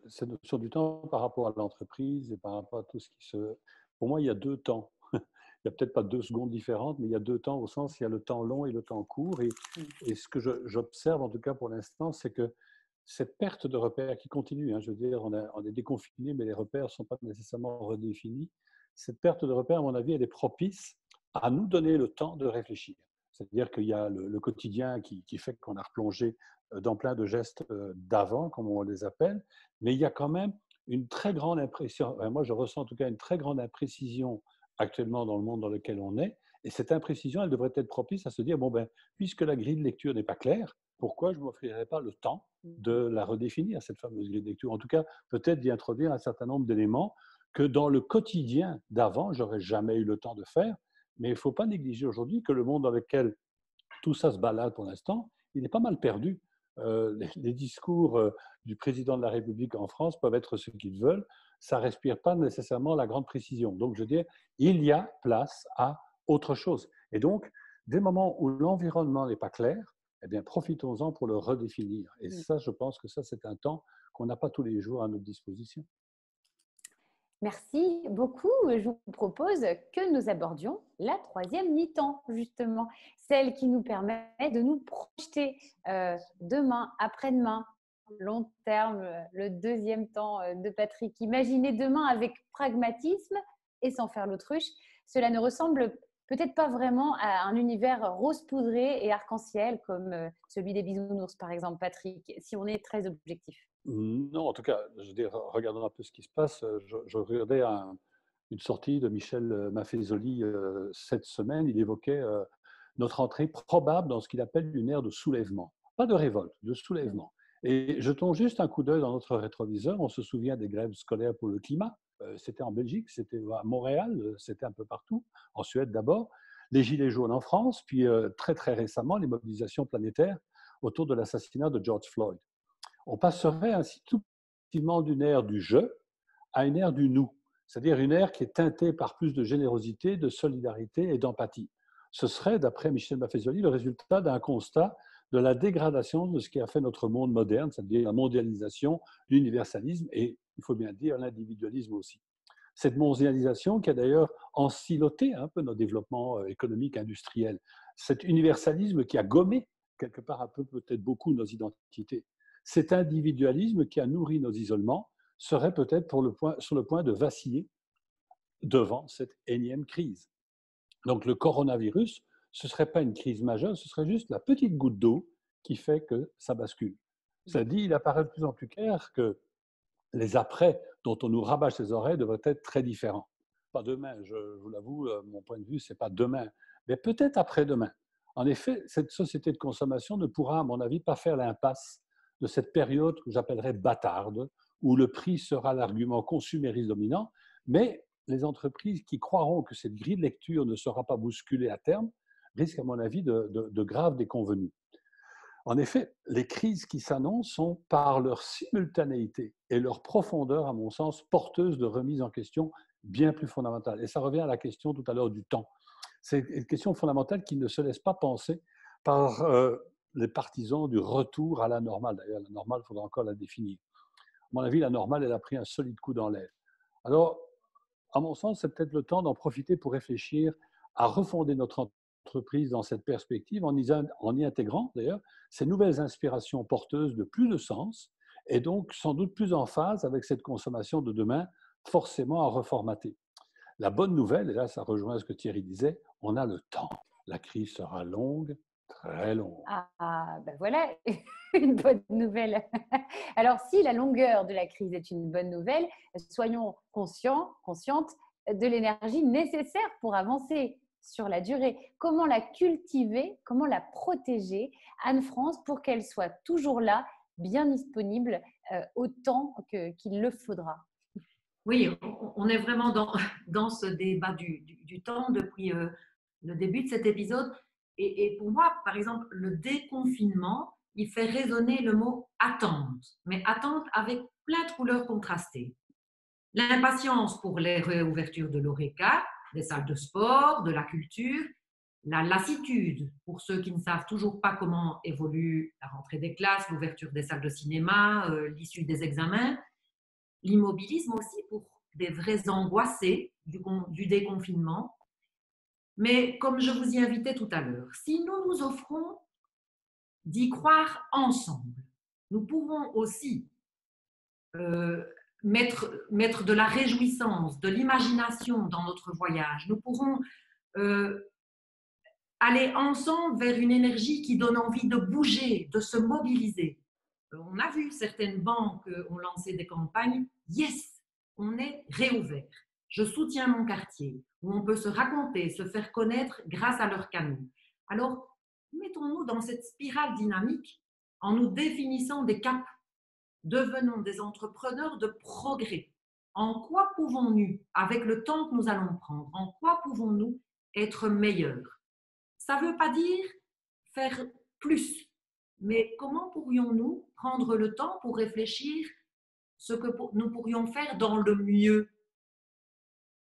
D: cette notion du temps par rapport à l'entreprise et par rapport à tout ce qui se... Pour moi, il y a 2 temps. Il n'y a peut-être pas 2 secondes différentes, mais il y a 2 temps au sens, il y a le temps long et le temps court. Et ce que j'observe, en tout cas pour l'instant, c'est que cette perte de repères qui continue, je veux dire, on est déconfiné, mais les repères ne sont pas nécessairement redéfinis. Cette perte de repères, à mon avis, elle est propice à nous donner le temps de réfléchir. C'est-à-dire qu'il y a le quotidien qui fait qu'on a replongé dans plein de gestes d'avant, comme on les appelle, mais il y a quand même une très grande impression, moi je ressens en tout cas une très grande imprécision actuellement dans le monde dans lequel on est, et cette imprécision, elle devrait être propice à se dire, bon ben, puisque la grille de lecture n'est pas claire, pourquoi je ne m'offrirais pas le temps de la redéfinir, cette fameuse grille de lecture? En tout cas, peut-être d'y introduire un certain nombre d'éléments que dans le quotidien d'avant, j'aurais jamais eu le temps de faire, mais il ne faut pas négliger aujourd'hui que le monde dans lequel tout ça se balade pour l'instant, il est pas mal perdu. Les discours du président de la République en France peuvent être ce qu'ils veulent, ça ne respire pas nécessairement la grande précision. Donc, je veux dire, il y a place à autre chose. Et donc, Des moments où l'environnement n'est pas clair, eh bien, profitons-en pour le redéfinir. Et ça, je pense que ça, c'est un temps qu'on n'a pas tous les jours à notre disposition.
A: Merci beaucoup. Je vous propose que nous abordions la troisième mi-temps, justement, celle qui nous permet de nous projeter demain, après-demain, long terme, le deuxième temps de Patrick. Imaginez demain avec pragmatisme et sans faire l'autruche. Cela ne ressemble peut-être pas vraiment à un univers rose poudré et arc-en-ciel comme celui des bisounours, par exemple, Patrick, si on est très objectif.
D: Non, en tout cas, je veux dire, regardons un peu ce qui se passe. Je regardais une sortie de Michel Maffezoli cette semaine. Il évoquait notre entrée probable dans ce qu'il appelle une ère de soulèvement. Pas de révolte, de soulèvement. Et jetons juste un coup d'œil dans notre rétroviseur. On se souvient des grèves scolaires pour le climat. C'était en Belgique, c'était à Montréal, c'était un peu partout, en Suède d'abord. Les gilets jaunes en France, puis très très récemment, les mobilisations planétaires autour de l'assassinat de George Floyd. On passerait ainsi tout effectivement d'une ère du je à une ère du nous, c'est-à-dire une ère qui est teintée par plus de générosité, de solidarité et d'empathie. Ce serait, d'après Michel Maffezoli, le résultat d'un constat de la dégradation de ce qui a fait notre monde moderne, c'est-à-dire la mondialisation, l'universalisme et, il faut bien dire, l'individualisme aussi. Cette mondialisation qui a d'ailleurs ensiloté un peu nos développements économiques, industriels, cet universalisme qui a gommé quelque part un peu, peut-être beaucoup, nos identités. Cet individualisme qui a nourri nos isolements serait peut-être sur le point de vaciller devant cette énième crise. Donc le coronavirus, ce ne serait pas une crise majeure, ce serait juste la petite goutte d'eau qui fait que ça bascule. Ça dit, il apparaît de plus en plus clair que les après dont on nous rabâche les oreilles devraient être très différents. Pas demain, je vous l'avoue, mon point de vue, ce n'est pas demain, mais peut-être après-demain. En effet, cette société de consommation ne pourra, à mon avis, pas faire l'impasse de cette période que j'appellerais bâtarde, où le prix sera l'argument consumériste dominant, mais les entreprises qui croiront que cette grille de lecture ne sera pas bousculée à terme risquent, à mon avis, de graves déconvenues. En effet, les crises qui s'annoncent sont, par leur simultanéité et leur profondeur, à mon sens, porteuses de remises en question bien plus fondamentales. Et ça revient à la question tout à l'heure du temps. C'est une question fondamentale qui ne se laisse pas penser par les partisans du retour à la normale. D'ailleurs, la normale, il faudra encore la définir. À mon avis, la normale, elle a pris un solide coup dans l'air. Alors, à mon sens, c'est peut-être le temps d'en profiter pour réfléchir à refonder notre entreprise dans cette perspective, en y intégrant d'ailleurs ces nouvelles inspirations porteuses de plus de sens et donc sans doute plus en phase avec cette consommation de demain forcément à reformater. La bonne nouvelle, et là ça rejoint ce que Thierry disait, on a le temps. La crise sera longue, très longue.
A: Ah, ben voilà une bonne nouvelle. Alors, si la longueur de la crise est une bonne nouvelle, soyons conscientes de l'énergie nécessaire pour avancer sur la durée. Comment la cultiver, comment la protéger, Anne-France, pour qu'elle soit toujours là, bien disponible autant qu'il le faudra.
B: Oui, on est vraiment dans ce débat du temps depuis le début de cet épisode. Et pour moi, par exemple, le déconfinement, il fait résonner le mot attente, mais attente avec plein de couleurs contrastées. L'impatience pour les réouvertures de l'ORECA, des salles de sport, de la culture, la lassitude pour ceux qui ne savent toujours pas comment évolue la rentrée des classes, l'ouverture des salles de cinéma, l'issue des examens, l'immobilisme aussi pour des vrais angoissés du déconfinement. Mais comme je vous y invitais tout à l'heure, si nous nous offrons d'y croire ensemble, nous pourrons aussi mettre de la réjouissance, de l'imagination dans notre voyage. Nous pourrons aller ensemble vers une énergie qui donne envie de bouger, de se mobiliser. On a vu certaines banques ont lancé des campagnes. Yes, on est réouvert. Je soutiens mon quartier, où on peut se raconter, se faire connaître grâce à leurs canaux. Alors, mettons-nous dans cette spirale dynamique en nous définissant des caps. Devenons des entrepreneurs de progrès. En quoi pouvons-nous, avec le temps que nous allons prendre, en quoi pouvons-nous être meilleurs? Ça ne veut pas dire faire plus, mais comment pourrions-nous prendre le temps pour réfléchir ce que nous pourrions faire dans le mieux?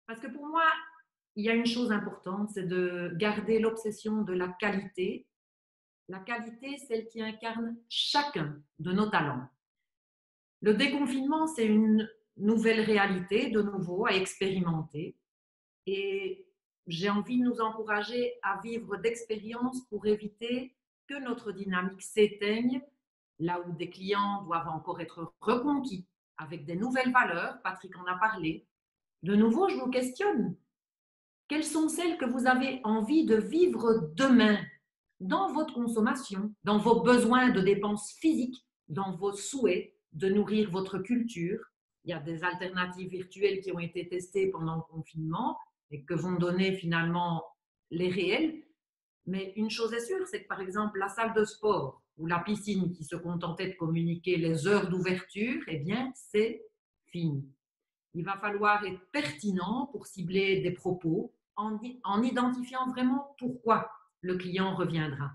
B: Parce que pour moi, il y a une chose importante, c'est de garder l'obsession de la qualité. La qualité, celle qui incarne chacun de nos talents. Le déconfinement, c'est une nouvelle réalité, de nouveau, à expérimenter. Et j'ai envie de nous encourager à vivre d'expériences pour éviter que notre dynamique s'éteigne, là où des clients doivent encore être reconquis avec des nouvelles valeurs. Patrick en a parlé. De nouveau, je vous questionne. Quelles sont celles que vous avez envie de vivre demain dans votre consommation, dans vos besoins de dépenses physiques, dans vos souhaits de nourrir votre culture? Il y a des alternatives virtuelles qui ont été testées pendant le confinement et que vont donner finalement les réels. Mais une chose est sûre, c'est que par exemple la salle de sport ou la piscine qui se contentait de communiquer les heures d'ouverture, eh bien c'est fini. Il va falloir être pertinent pour cibler des propos en identifiant vraiment pourquoi le client reviendra.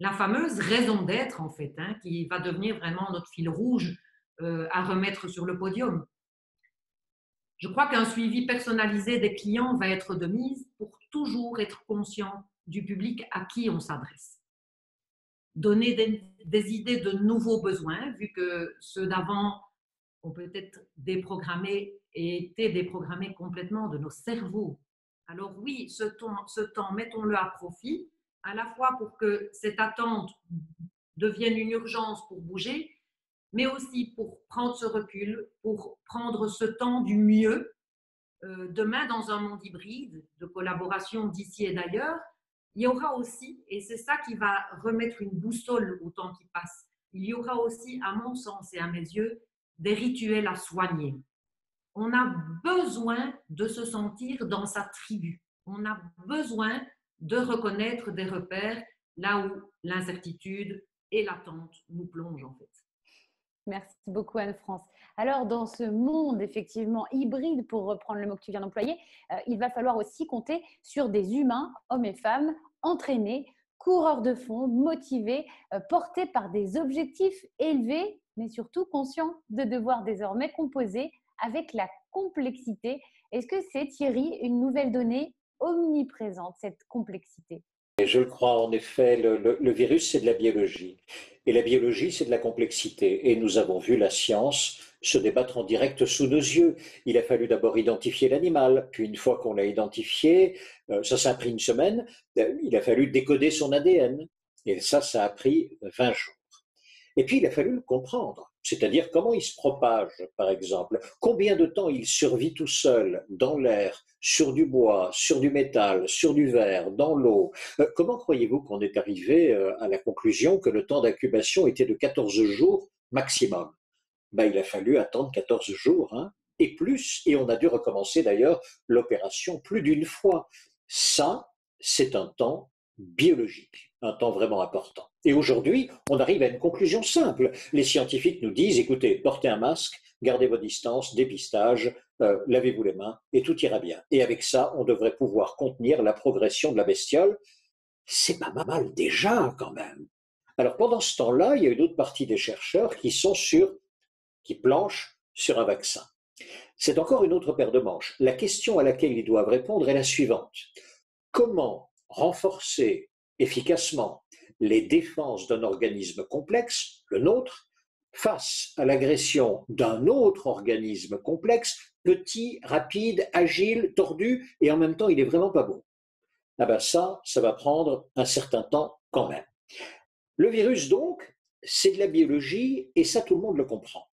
B: La fameuse raison d'être, en fait, qui va devenir vraiment notre fil rouge à remettre sur le podium. Je crois qu'un suivi personnalisé des clients va être de mise pour toujours être conscient du public à qui on s'adresse. Donner des idées de nouveaux besoins, vu que ceux d'avant ont peut-être déprogrammé et été déprogrammés complètement de nos cerveaux. Alors oui, ce temps, mettons-le à profit, à la fois pour que cette attente devienne une urgence pour bouger, mais aussi pour prendre ce recul, pour prendre ce temps du mieux. Demain, dans un monde hybride de collaboration d'ici et d'ailleurs, il y aura aussi, et c'est ça qui va remettre une boussole au temps qui passe, il y aura aussi, à mon sens et à mes yeux, des rituels à soigner. On a besoin de se sentir dans sa tribu. On a besoin de reconnaître des repères là où l'incertitude et l'attente nous plongent en fait.
A: Merci beaucoup Anne-France. Alors dans ce monde effectivement hybride, pour reprendre le mot que tu viens d'employer, il va falloir aussi compter sur des humains, hommes et femmes, entraînés, coureurs de fond, motivés, portés par des objectifs élevés, mais surtout conscients de devoir désormais composer avec la complexité. Est-ce que c'est, Thierry, une nouvelle donnée omniprésente, cette complexité?
C: Et je le crois, en effet, le virus, c'est de la biologie. Et la biologie, c'est de la complexité. Et nous avons vu la science se débattre en direct sous nos yeux. Il a fallu d'abord identifier l'animal, puis une fois qu'on l'a identifié, ça a pris une semaine, il a fallu décoder son ADN. Et ça a pris 20 jours. Et puis, il a fallu le comprendre, c'est-à-dire comment il se propage, par exemple, combien de temps il survit tout seul, dans l'air, sur du bois, sur du métal, sur du verre, dans l'eau. Comment croyez-vous qu'on est arrivé à la conclusion que le temps d'incubation était de 14 jours maximum? Il a fallu attendre 14 jours, et plus, et on a dû recommencer d'ailleurs l'opération plus d'une fois. Ça, c'est un temps biologique, un temps vraiment important. Et aujourd'hui, on arrive à une conclusion simple. Les scientifiques nous disent, écoutez, portez un masque, gardez vos distances, dépistage, lavez-vous les mains, et tout ira bien. Et avec ça, on devrait pouvoir contenir la progression de la bestiole. C'est pas mal déjà, quand même. Alors, pendant ce temps-là, il y a une autre partie des chercheurs qui planchent sur un vaccin. C'est encore une autre paire de manches. La question à laquelle ils doivent répondre est la suivante. Comment renforcer efficacement les défenses d'un organisme complexe, le nôtre, face à l'agression d'un autre organisme complexe, petit, rapide, agile, tordu, et en même temps, il est vraiment pas beau. Ça va prendre un certain temps quand même. Le virus, donc, c'est de la biologie, et ça, tout le monde le comprend.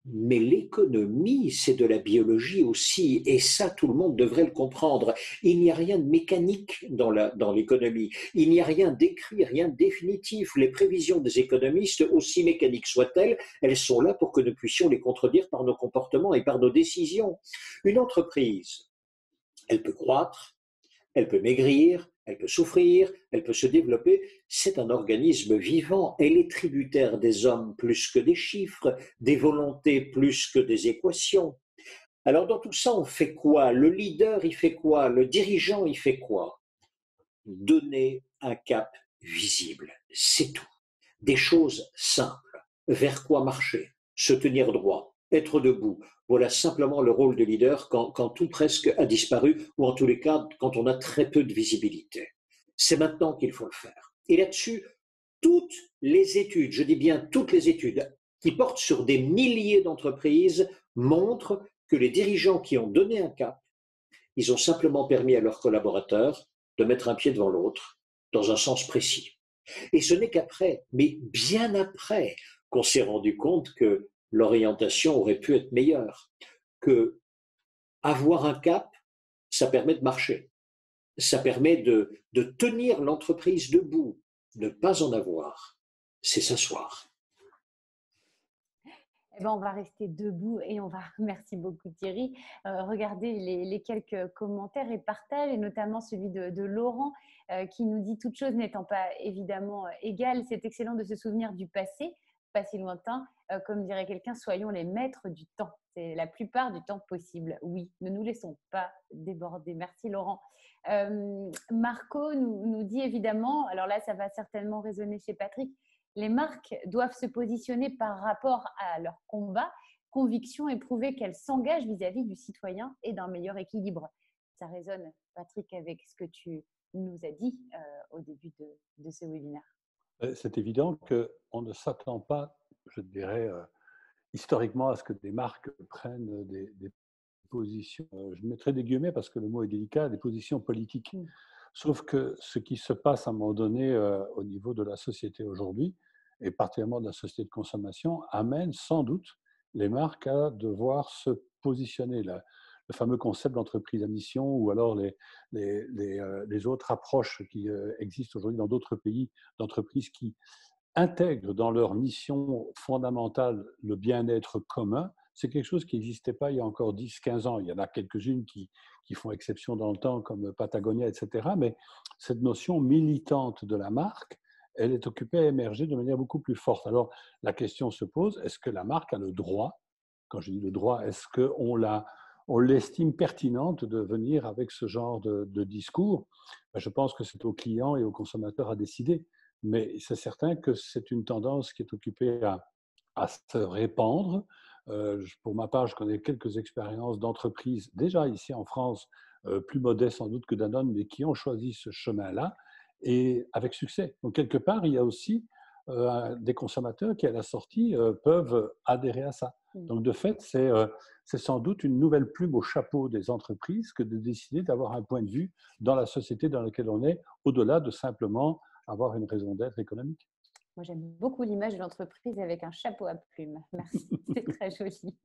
C: Mais l'économie, c'est de la biologie aussi, et ça, tout le monde devrait le comprendre. Il n'y a rien de mécanique dans l'économie. Il n'y a rien d'écrit, rien de définitif. Les prévisions des économistes, aussi mécaniques soient-elles, elles sont là pour que nous puissions les contredire par nos comportements et par nos décisions. Une entreprise, elle peut croître, elle peut maigrir, elle peut souffrir, elle peut se développer. C'est un organisme vivant. Elle est tributaire des hommes plus que des chiffres, des volontés plus que des équations. Alors dans tout ça, on fait quoi? Le leader, il fait quoi? Le dirigeant, il fait quoi? Donner un cap visible. C'est tout. Des choses simples. Vers quoi marcher? Se tenir droit, être debout, Voilà simplement le rôle de leader quand tout presque a disparu, ou en tous les cas, quand on a très peu de visibilité. C'est maintenant qu'il faut le faire. Et là-dessus, toutes les études, je dis bien toutes les études, qui portent sur des milliers d'entreprises, montrent que les dirigeants qui ont donné un cap, ils ont simplement permis à leurs collaborateurs de mettre un pied devant l'autre, dans un sens précis. Et ce n'est qu'après, mais bien après, qu'on s'est rendu compte que l'orientation aurait pu être meilleure, que avoir un cap, ça permet de marcher, ça permet de tenir l'entreprise debout. Ne pas en avoir, c'est s'asseoir.
A: Eh ben, on va rester debout et on va, merci beaucoup Thierry, regarder les quelques commentaires et partages, et notamment celui de Laurent qui nous dit: toute chose n'étant pas évidemment égale, c'est excellent de se souvenir du passé, pas si lointain, comme dirait quelqu'un, soyons les maîtres du temps. C'est la plupart du temps possible. Oui, ne nous laissons pas déborder. Merci Laurent. Marco nous dit évidemment, alors là ça va certainement résonner chez Patrick, les marques doivent se positionner par rapport à leur combat, conviction, et prouver qu'elles s'engagent vis-à-vis du citoyen et d'un meilleur équilibre. Ça résonne, Patrick, avec ce que tu nous as dit au début de ce webinaire.
D: C'est évident qu'on ne s'attend pas, je dirais, historiquement, à ce que des marques prennent des positions, je mettrai des guillemets parce que le mot est délicat, des positions politiques. Sauf que ce qui se passe à un moment donné au niveau de la société aujourd'hui, et particulièrement de la société de consommation, amène sans doute les marques à devoir se positionner. Le fameux concept d'entreprise à mission, ou alors les autres approches qui existent aujourd'hui dans d'autres pays, d'entreprises qui intègrent dans leur mission fondamentale le bien-être commun, c'est quelque chose qui n'existait pas il y a encore 10-15 ans. Il y en a quelques-unes qui font exception dans le temps, comme Patagonia, etc. Mais cette notion militante de la marque, elle est occupée à émerger de manière beaucoup plus forte. Alors, la question se pose, est-ce que la marque a le droit, quand je dis le droit, est-ce qu'on l'estime pertinente de venir avec ce genre de discours? Je pense que c'est aux clients et aux consommateurs à décider. Mais c'est certain que c'est une tendance qui est occupée à se répandre. Pour ma part, je connais quelques expériences d'entreprises, déjà ici en France, plus modestes sans doute que Danone, mais qui ont choisi ce chemin-là, et avec succès. Donc, quelque part, il y a aussi des consommateurs qui, à la sortie, peuvent adhérer à ça. Donc, de fait, c'est sans doute une nouvelle plume au chapeau des entreprises que de décider d'avoir un point de vue dans la société dans laquelle on est, au-delà de simplement avoir une raison d'être économique.
A: Moi, j'aime beaucoup l'image de l'entreprise avec un chapeau à plumes. Merci, c'est très joli.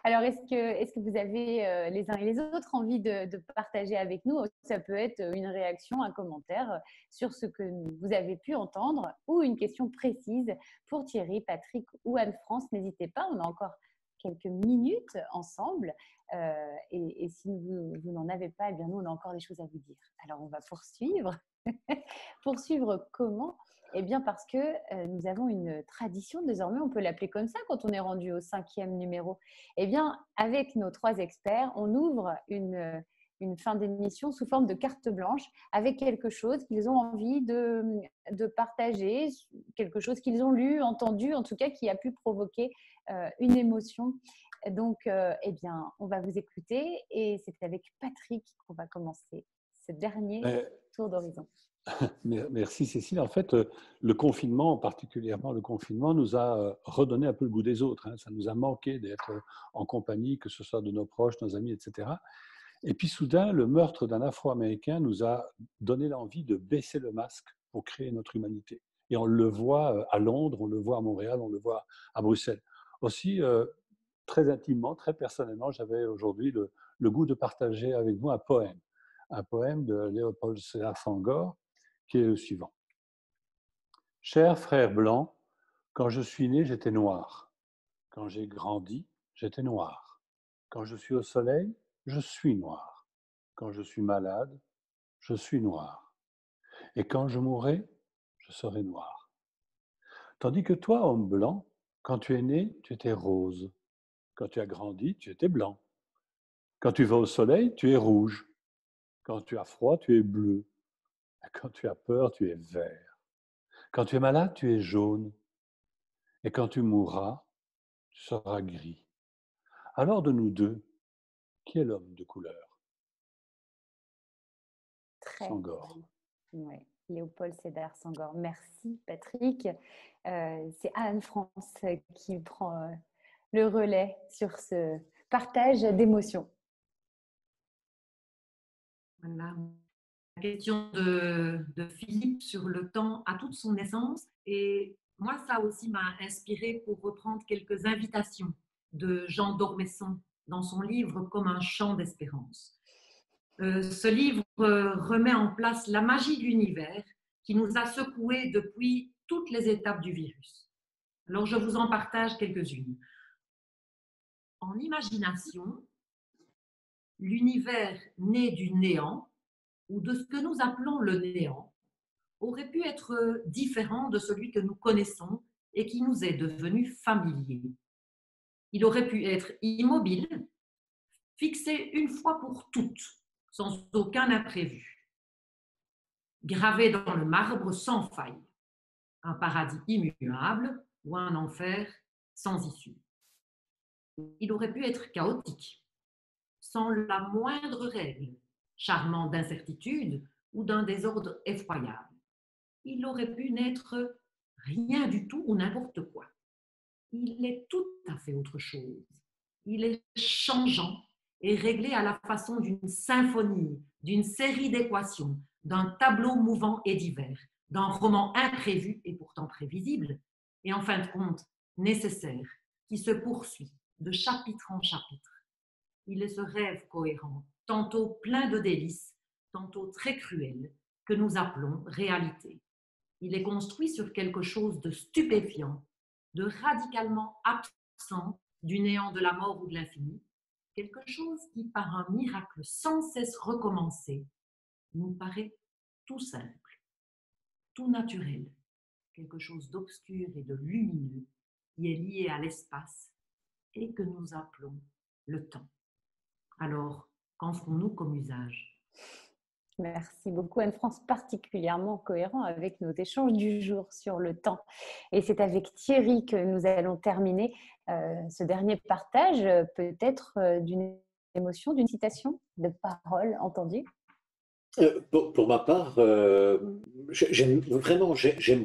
A: Alors, est-ce que vous avez les uns et les autres envie de partager avec nous? Ça peut être une réaction, un commentaire sur ce que vous avez pu entendre, ou une question précise pour Thierry, Patrick ou Anne-France. N'hésitez pas, on a encore quelques minutes ensemble. Et si vous n'en avez pas, eh bien nous, on a encore des choses à vous dire. Alors, on va poursuivre. Poursuivre comment? Eh bien, parce que nous avons une tradition, désormais, on peut l'appeler comme ça quand on est rendu au 5e numéro. Eh bien, avec nos 3 experts, on ouvre une fin d'émission sous forme de carte blanche avec quelque chose qu'ils ont envie de partager, quelque chose qu'ils ont lu, entendu, en tout cas qui a pu provoquer une émotion. Donc, eh bien, on va vous écouter, et c'est avec Patrick qu'on va commencer ce dernier tour d'horizon.
D: Merci Cécile. En fait, le confinement, particulièrement le confinement, nous a redonné un peu le goût des autres. Ça nous a manqué d'être en compagnie, que ce soit de nos proches, nos amis, etc. Et puis soudain, le meurtre d'un Afro-Américain nous a donné l'envie de baisser le masque pour créer notre humanité. Et on le voit à Londres, on le voit à Montréal, on le voit à Bruxelles. Aussi, très intimement, très personnellement, j'avais aujourd'hui le goût de partager avec vous un poème de Léopold Sédar Senghor, qui est le suivant. Cher frère blanc, quand je suis né, j'étais noir. Quand j'ai grandi, j'étais noir. Quand je suis au soleil, je suis noir. Quand je suis malade, je suis noir. Et quand je mourrai, je serai noir. Tandis que toi, homme blanc, quand tu es né, tu étais rose. Quand tu as grandi, tu étais blanc. Quand tu vas au soleil, tu es rouge. Quand tu as froid, tu es bleu. Quand tu as peur, tu es vert. Quand tu es malade, tu es jaune. Et quand tu mourras, tu seras gris. Alors de nous deux, qui est l'homme de couleur?
A: Très
D: Sangor.
A: bien. Ouais. Léopold Sédar Senghor. Merci Patrick. C'est Anne-France qui prend le relais sur ce partage d'émotions.
B: Voilà. La question de Philippe sur le temps à toute son essence. Et moi, ça aussi m'a inspiré pour reprendre quelques invitations de Jean d'Ormesson dans son livre Comme un chant d'espérance. Ce livre remet en place la magie de l'univers qui nous a secoués depuis toutes les étapes du virus. Alors, je vous en partage quelques-unes. En imagination, l'univers né du néant, ou de ce que nous appelons le néant, aurait pu être différent de celui que nous connaissons et qui nous est devenu familier. Il aurait pu être immobile, fixé une fois pour toutes, sans aucun imprévu, gravé dans le marbre sans faille, un paradis immuable ou un enfer sans issue. Il aurait pu être chaotique, sans la moindre règle, charmant d'incertitude ou d'un désordre effroyable. Il aurait pu n'être rien du tout ou n'importe quoi. Il est tout à fait autre chose. Il est changeant et réglé à la façon d'une symphonie, d'une série d'équations, d'un tableau mouvant et divers, d'un roman imprévu et pourtant prévisible, et en fin de compte nécessaire, qui se poursuit de chapitre en chapitre. Il est ce rêve cohérent, tantôt plein de délices, tantôt très cruel, que nous appelons réalité. Il est construit sur quelque chose de stupéfiant, de radicalement absent du néant de la mort ou de l'infini, quelque chose qui, par un miracle sans cesse recommencé, nous paraît tout simple, tout naturel, quelque chose d'obscur et de lumineux qui est lié à l'espace et que nous appelons le temps. Alors, qu'en ferons-nous comme usage ?
A: Merci beaucoup Anne-France, particulièrement cohérent avec nos échanges du jour sur le temps. Et c'est avec Thierry que nous allons terminer ce dernier partage, peut-être d'une émotion, d'une citation, de parole entendue.
C: Pour ma part, j'aime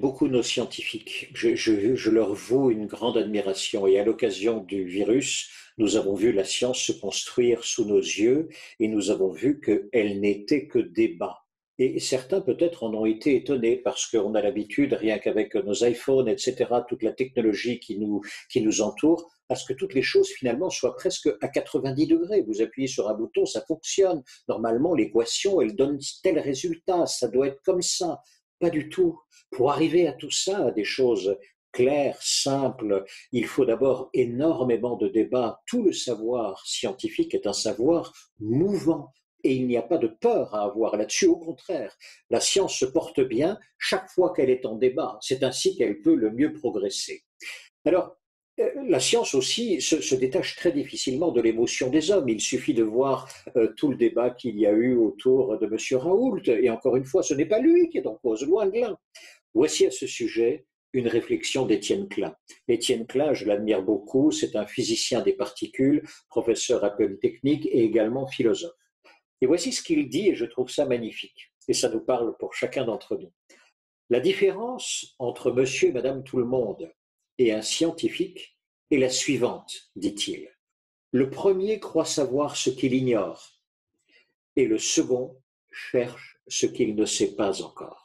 C: beaucoup nos scientifiques. Je leur voue une grande admiration. Et à l'occasion du virus, nous avons vu la science se construire sous nos yeux et nous avons vu qu'elle n'était que débat. Et certains peut-être en ont été étonnés parce qu'on a l'habitude, rien qu'avec nos iPhones, etc., toute la technologie qui nous entoure, à ce que toutes les choses finalement soient presque à 90 degrés. Vous appuyez sur un bouton, ça fonctionne. Normalement, l'équation, elle donne tel résultat, ça doit être comme ça. Pas du tout. Pour arriver à tout ça, à des choses claires, simples, il faut d'abord énormément de débats. Tout le savoir scientifique est un savoir mouvant. Et il n'y a pas de peur à avoir là-dessus. Au contraire, la science se porte bien chaque fois qu'elle est en débat. C'est ainsi qu'elle peut le mieux progresser. Alors, la science aussi se détache très difficilement de l'émotion des hommes. Il suffit de voir tout le débat qu'il y a eu autour de M. Raoult. Et encore une fois, ce n'est pas lui qui est en cause, loin de là. Voici à ce sujet une réflexion d'Étienne Klein. Étienne Klein, je l'admire beaucoup, c'est un physicien des particules, professeur à Polytechnique et également philosophe. Et voici ce qu'il dit, et je trouve ça magnifique. Et ça nous parle pour chacun d'entre nous. La différence entre monsieur et madame tout le monde et un scientifique est la suivante, dit-il. Le premier croit savoir ce qu'il ignore et le second cherche ce qu'il ne sait pas encore.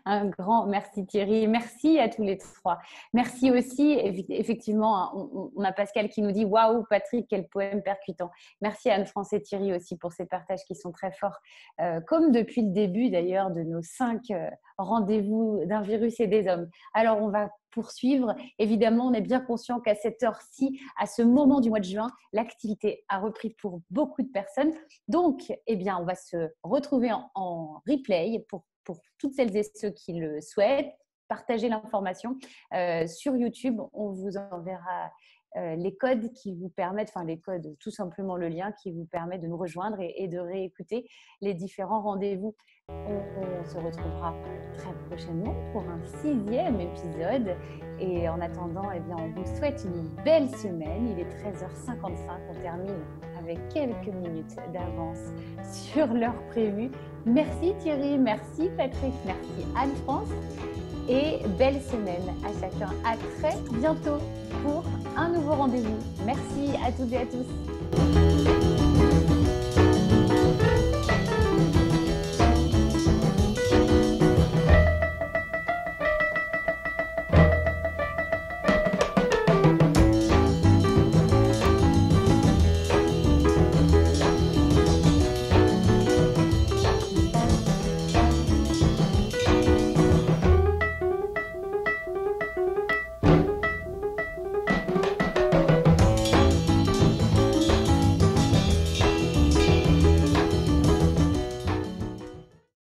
A: Un grand merci Thierry, merci à tous les trois. Merci aussi, effectivement, on a Pascal qui nous dit « Waouh Patrick, quel poème percutant ». Merci à Anne-France et Thierry aussi pour ces partages qui sont très forts, comme depuis le début d'ailleurs de nos 5 rendez-vous d'un virus et des hommes. Alors on va poursuivre. Évidemment, on est bien conscient qu'à cette heure-ci, à ce moment du mois de juin, l'activité a repris pour beaucoup de personnes. Donc, eh bien, on va se retrouver en replay pour toutes celles et ceux qui le souhaitent. Partagez l'information sur YouTube. On vous enverra les codes qui vous permettent, enfin les codes, tout simplement le lien qui vous permet de nous rejoindre et de réécouter les différents rendez-vous. On se retrouvera très prochainement pour un 6e épisode. Et en attendant, eh bien, on vous souhaite une belle semaine. Il est 13h55. On termine avec quelques minutes d'avance sur l'heure prévue. Merci Thierry, merci Patrick, merci Anne-France. Et belle semaine à chacun. À très bientôt pour un nouveau rendez-vous. Merci à toutes et à tous.